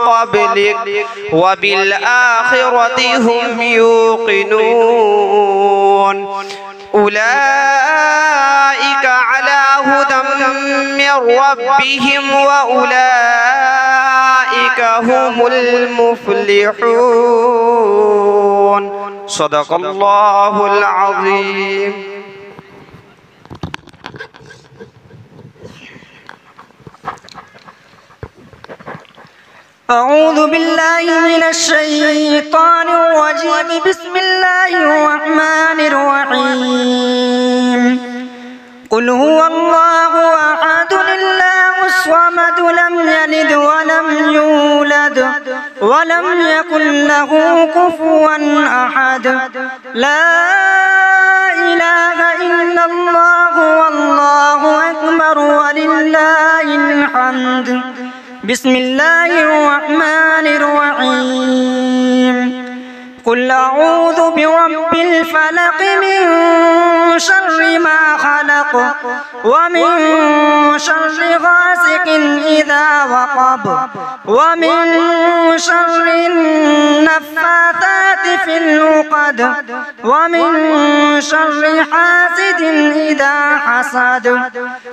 قبلك وبالآخرة هم يوقنون أولئك على هدى من ربهم وأولئك هم المفلحون صدق الله العظيم. أعوذ بالله من الشيطان الرجيم. بسم الله الرحمن الرحيم. قل هو الله أحد الله الصمد لم يلد ولم يولد ولم يكن له كفوا أحد. لا إله إلا الله والله أكبر ولله الحمد. بسم الله الرحمن الرحيم. قل أعوذ برب الفلق من شر ما خلق ومن شر غاسق إذا وقب ومن شر النفاثات في العقد ومن شر حاسد إذا حسد.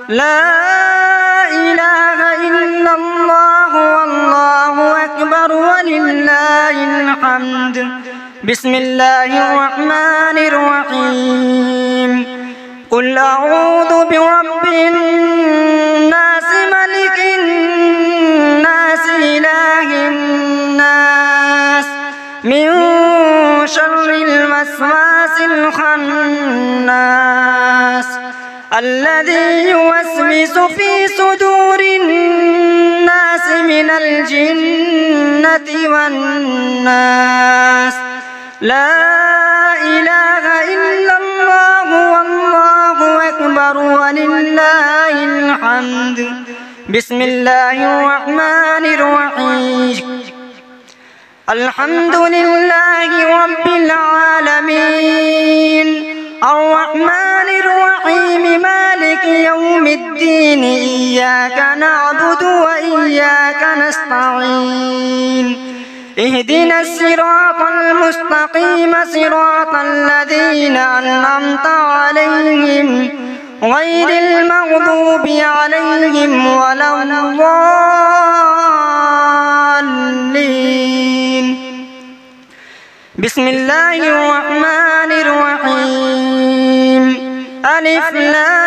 لا إله إلا الله والله أكبر ولله الحمد. بسم الله الرحمن الرحيم. قل أعوذ برب الناس ملك الناس إله الناس من شر الوسواس الخناس الذي يوسوس في صدور الناس من الجنة والناس. لا إله إلا الله والله أكبر ولله الحمد. بسم الله الرحمن الرحيم. الحمد لله رب العالمين الرحمن الرحيم مالك يوم الدين إياك نعبد وإياك نستعين. اهدنا الصراط المستقيم صراط الذين أنعمت عليهم غير المغضوب عليهم ولا الضالين. بسم الله الرحمن الرحيم. ألف لام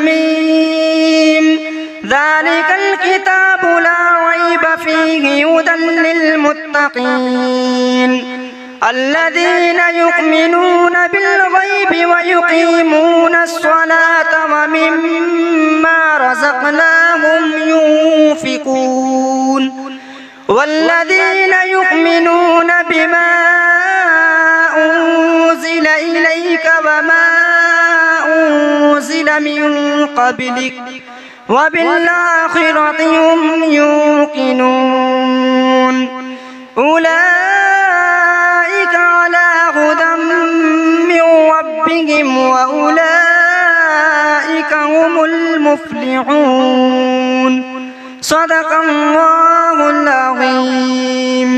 ميم. ذلك الكتاب لا ريب فيه هدى للمتقين الذين يؤمنون بالغيب ويقيمون الصلاة ومما رزقناهم ينفقون والذين يؤمنون بما أنزل إليك وما أنزل من قبلك وبالآخرة هم يوقنون. أولئك على هدى من ربهم وأولئك هم المفلحون. صدق الله العظيم.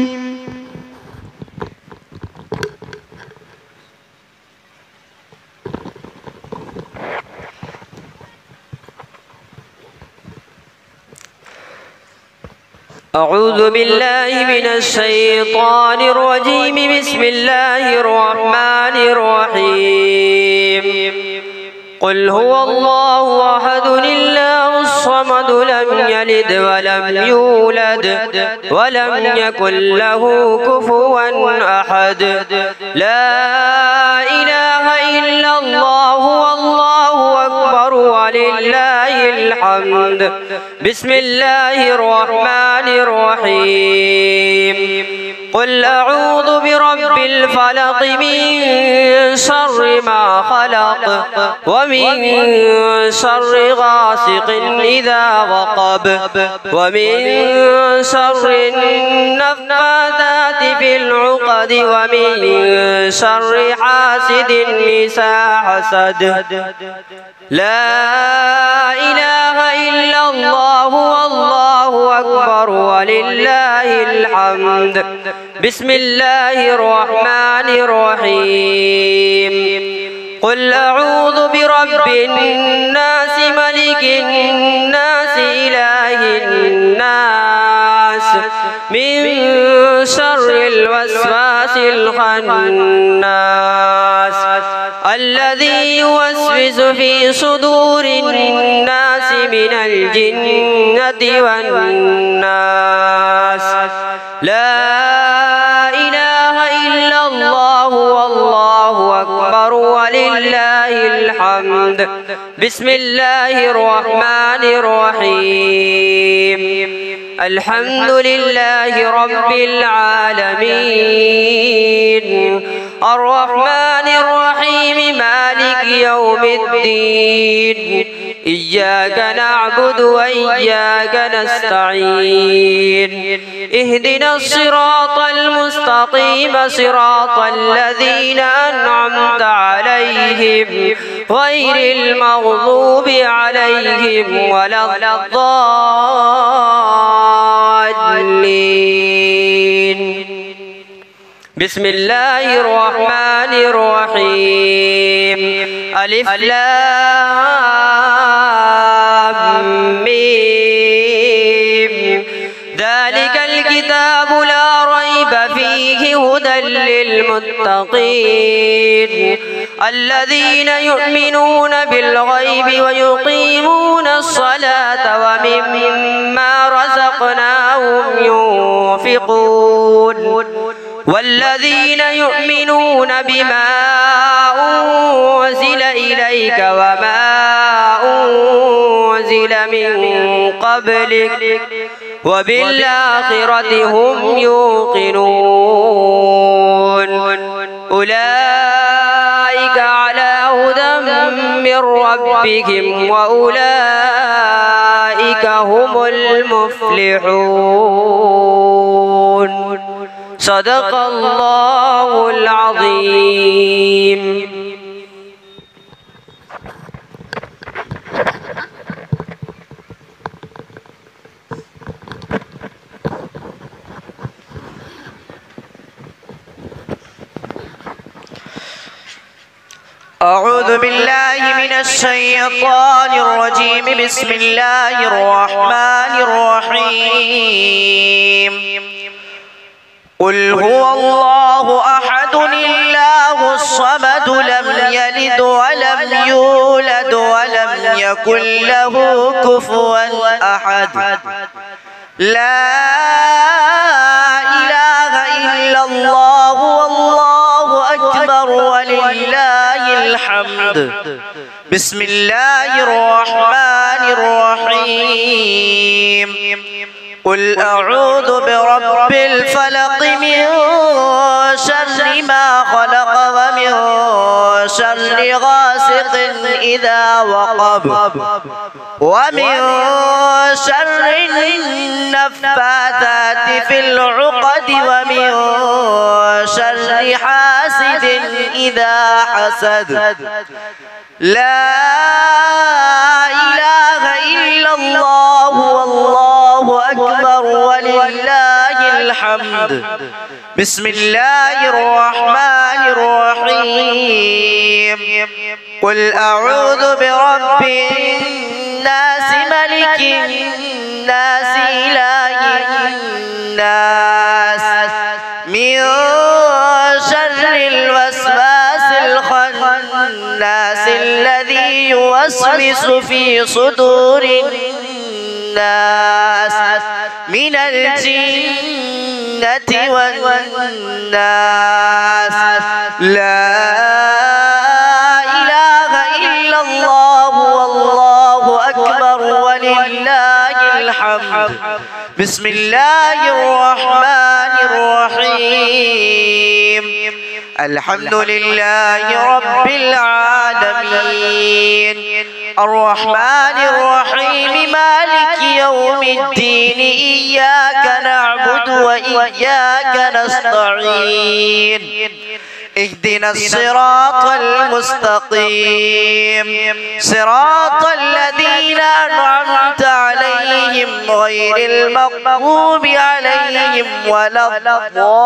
أعوذ بالله من الشيطان الرجيم. بسم الله الرحمن الرحيم. قل هو الله أحد الله الصمد لم يلد ولم يولد ولم يكن له كفوا أحد. لا إله إلا الله والله أكبر ولله الحمد. بسم الله الرحمن الرحيم. قل أعوذ برب الفلق من شر ما خلق ومن شر غاسق إذا وقب ومن شر النفاثات في العقد ومن شر حاسد إذا حسد. لا إله إلا الله والله أكبر ولله الحمد. بسم الله الرحمن الرحيم. قل أعوذ برب الناس ملك الناس إله الناس من شر الوسواس الخناس الذي يوسوس في صدور الناس من الجنة والناس. لا إله إلا الله والله أكبر ولله الحمد. بسم الله الرحمن الرحيم. الحمد لله رب العالمين الرحمن الرحيم مالك يوم الدين إياك نعبد وإياك نستعين اهدنا الصراط المستقيم صراط الذين أنعمت عليهم غير المغضوب عليهم ولا الضالين. بسم الله الرحمن الرحيم. ألف لام ميم. ذلك الكتاب لا ريب فيه هدى للمتقين الذين يؤمنون بالغيب ويقيمون الصلاة ومما رزقناهم ينفقون والذين يؤمنون بما أنزل إليك وما أنزل من قبلك وبالآخرة هم يوقنون أولئك على هدى من ربهم وأولئك هم المفلحون. صدق الله العظيم. أعوذ بالله من الشيطان الرجيم. بسم الله الرحمن الرحيم. قل هو الله أحد الله الصمد لم يلد ولم يولد ولم يكن له كفوا أحد. لا إله إلا الله والله أكبر ولله الحمد. بسم الله الرحمن الرحيم. قل أعوذ برب الفلق من شر ما خلق ومن شر غاسق إذا وقب ومن شر النفاثات في العقد ومن شر حاسد إذا حسد. لا إله إلا الله والله أكبر ولله الحمد. بسم الله الرحمن الرحيم. قل أعوذ برب الناس ملك الناس إله الناس من شر الوسواس الخناس الذي يوسوس في صدور الناس من الجنة والناس. لا إله إلا الله والله أكبر ولله الحمد. بسم الله الرحمن الرحيم. الحمد لله رب العالمين الرحمن الرحيم مالك يوم الدين إياك نعبد وإياك نستعين اهدنا الصراط المستقيم صراط الذين أنعمت عليهم غير المغضوب عليهم ولا الضالين.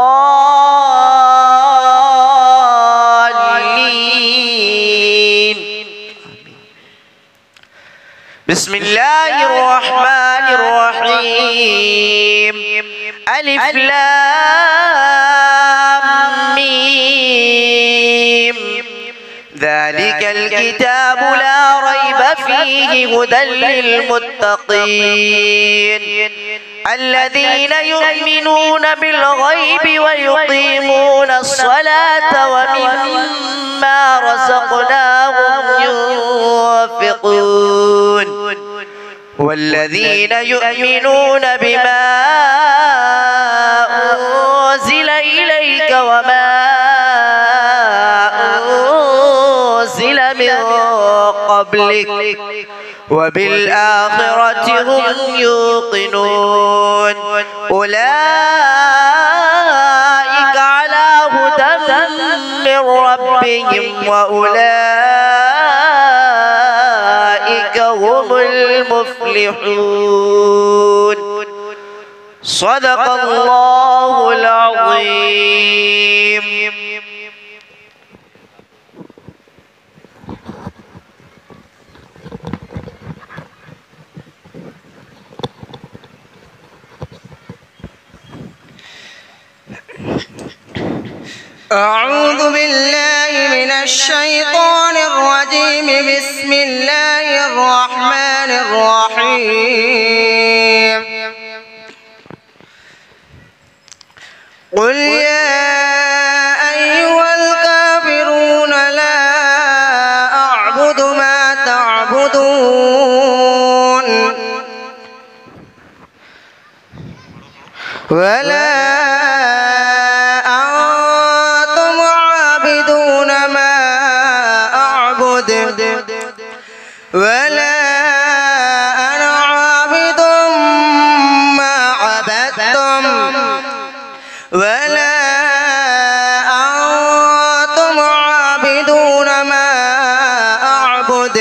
بسم الله الرحمن الرحيم. ألف لام ميم. ذلك الكتاب لا ريب فيه هدى للمتقين الذين يؤمنون بالغيب ويقيمون الصلاة ومما رزقناهم ينفقون والذين يؤمنون بما أنزل إليك وما أنزل من قبلك قبلك وبالآخرة هم يوقنون أولئك على هدى من ربهم وأولئك هم المفلحون صدق الله العظيم. أعوذ بالله من الشيطان الرجيم. بسم الله الرحمن الرحيم. قل يا أيها الكافرون لا أعبد ما تعبدون ولا ولا أنا عابد ما عبدتم ولا أنتم عابدون ما أعبد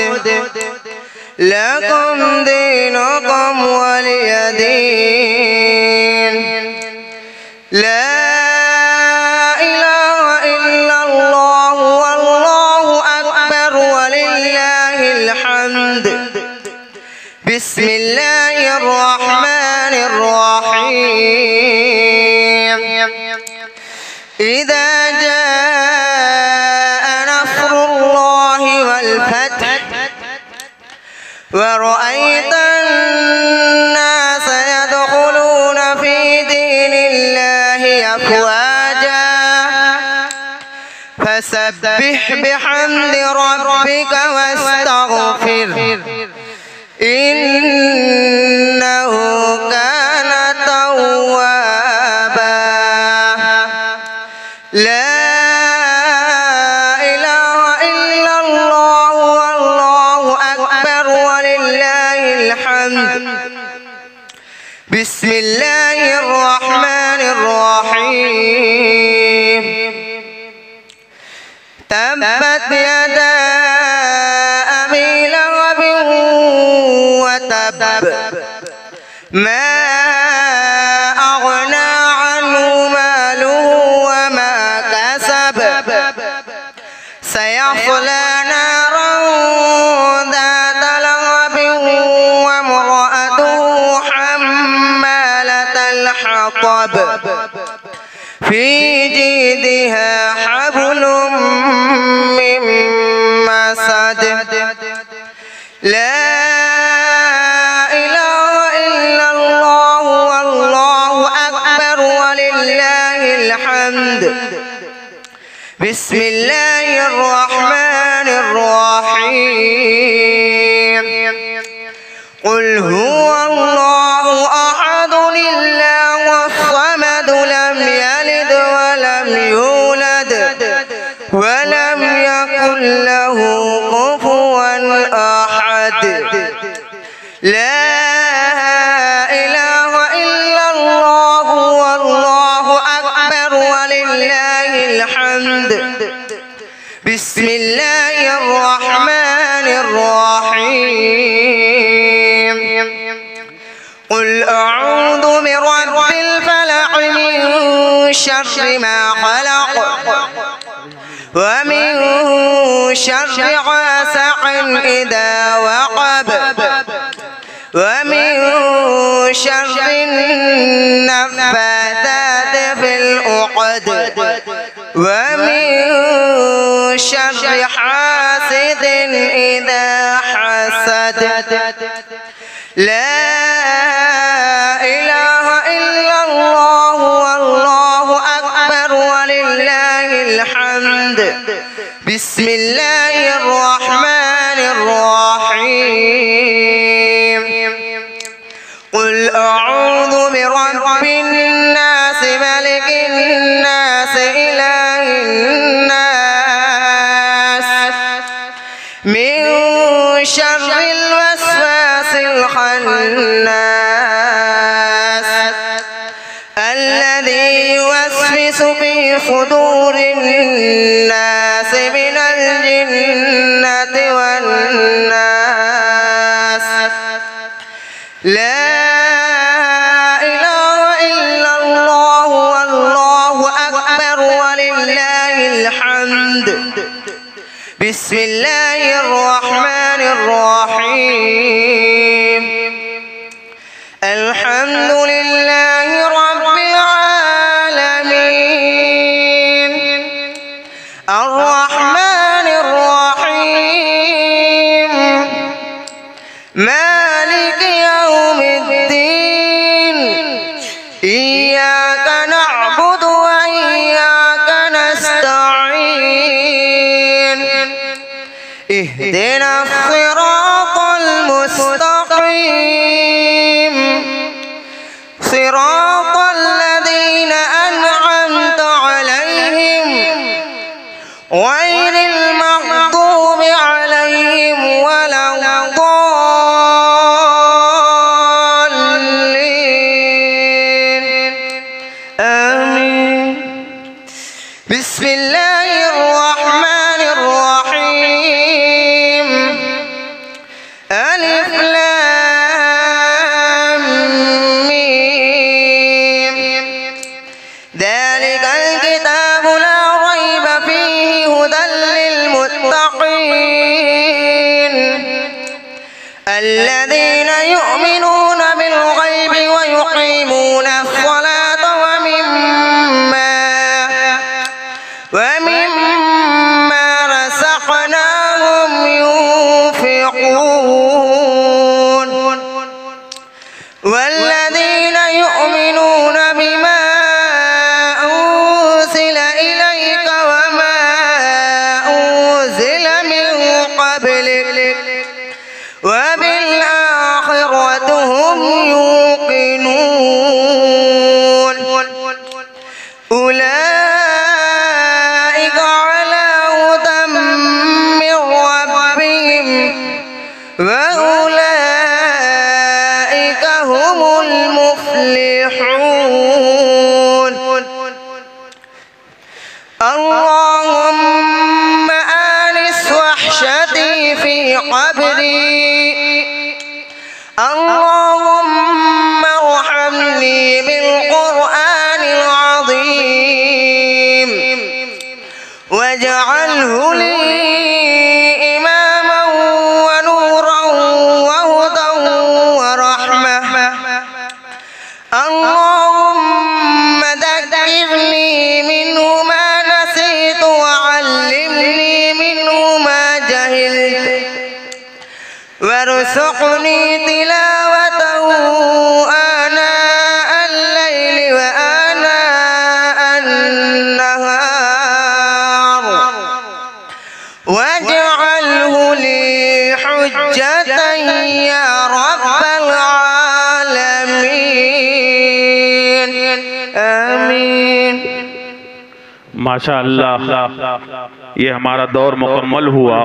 لكم دينكم ولي دين. لا إله إلا الله والله أكبر ولله الحمد. بسم الله الرحمن الرحيم. إذا جاء نصر الله والفتح ورأيت الناس يدخلون في دين الله أفواجا فسبح بحمد ربك واستغفر إنه كان توابا. لا إله إلا الله والله أكبر ولله الحمد. بسم الله الرحمن الرحيم. تبت يدا أبي لهب وتب ما أغنى عنه ماله وما كسب سيصلى نارا ذات لهب وامرأته حمالة الحطب في جيدها حبل من مسد. لا إله إلا الله والله أكبر ولله الحمد. بسم الله الرحمن الرحيم. قل هو الله أحد الله الصمد لم يلد ولم يولد ولم يكن له كفوا أحد. لا إله إلا الله والله أكبر ولله الحمد. بسم الله الرحمن الرحيم. قل أعوذ برب الفلق من شر ما خلق ومن شر غاسق إذا وقب ومن شر النفاثات في العقد ومن شر حاسد إذا حسد. لا إله إلا الله والله أكبر ولله الحمد. بسم الله الرحمن الرحيم. قل أعوذ برب الناس ملك الناس إله الناس من الوسواس الخناس الذي يوسوس في صدور الناس من الجنة والناس. لا إله إلا الله والله أكبر ولله الحمد. بسم الله الرحمن الرحيم. الحمد لله رب العالمين الرحمن الرحيم مالك يوم الدين إياك نعبد وإياك نستعين اهدنا الصراط المستقيم صراط الذين أنعمت عليهم غير المغضوب عليهم ولا الضالين آمين. بسم الله الرحمن الرحيم. ألف لام ميم. ذلك الكتاب لا ريب فيه هدى للمتقين الذين يؤمنون بالغيب ويقيمون الصلاة ومما رزقناهم ينفقون والذين يؤمنون بما أنزل إليك وما أنزل من قبلك وبالآخرة هم يوقنون أولئك على هدى من ربهم وأولئك هم المفلحون. اللهم آنس وحشتي في قبري اللهم ارحمني بالقرآن العظيم واجعله لي إماما ونورا وهدى ورحمة. اللهم ذكرني منه ما نسيت وعلمني منه ما جهلت وارزقني تلاوته آناء الليل وآناء النهار واجعله لي حجة يا رب العالمين آمين. माशाअल्लाह, ये हमारा दौर मुकम्मल हुआ।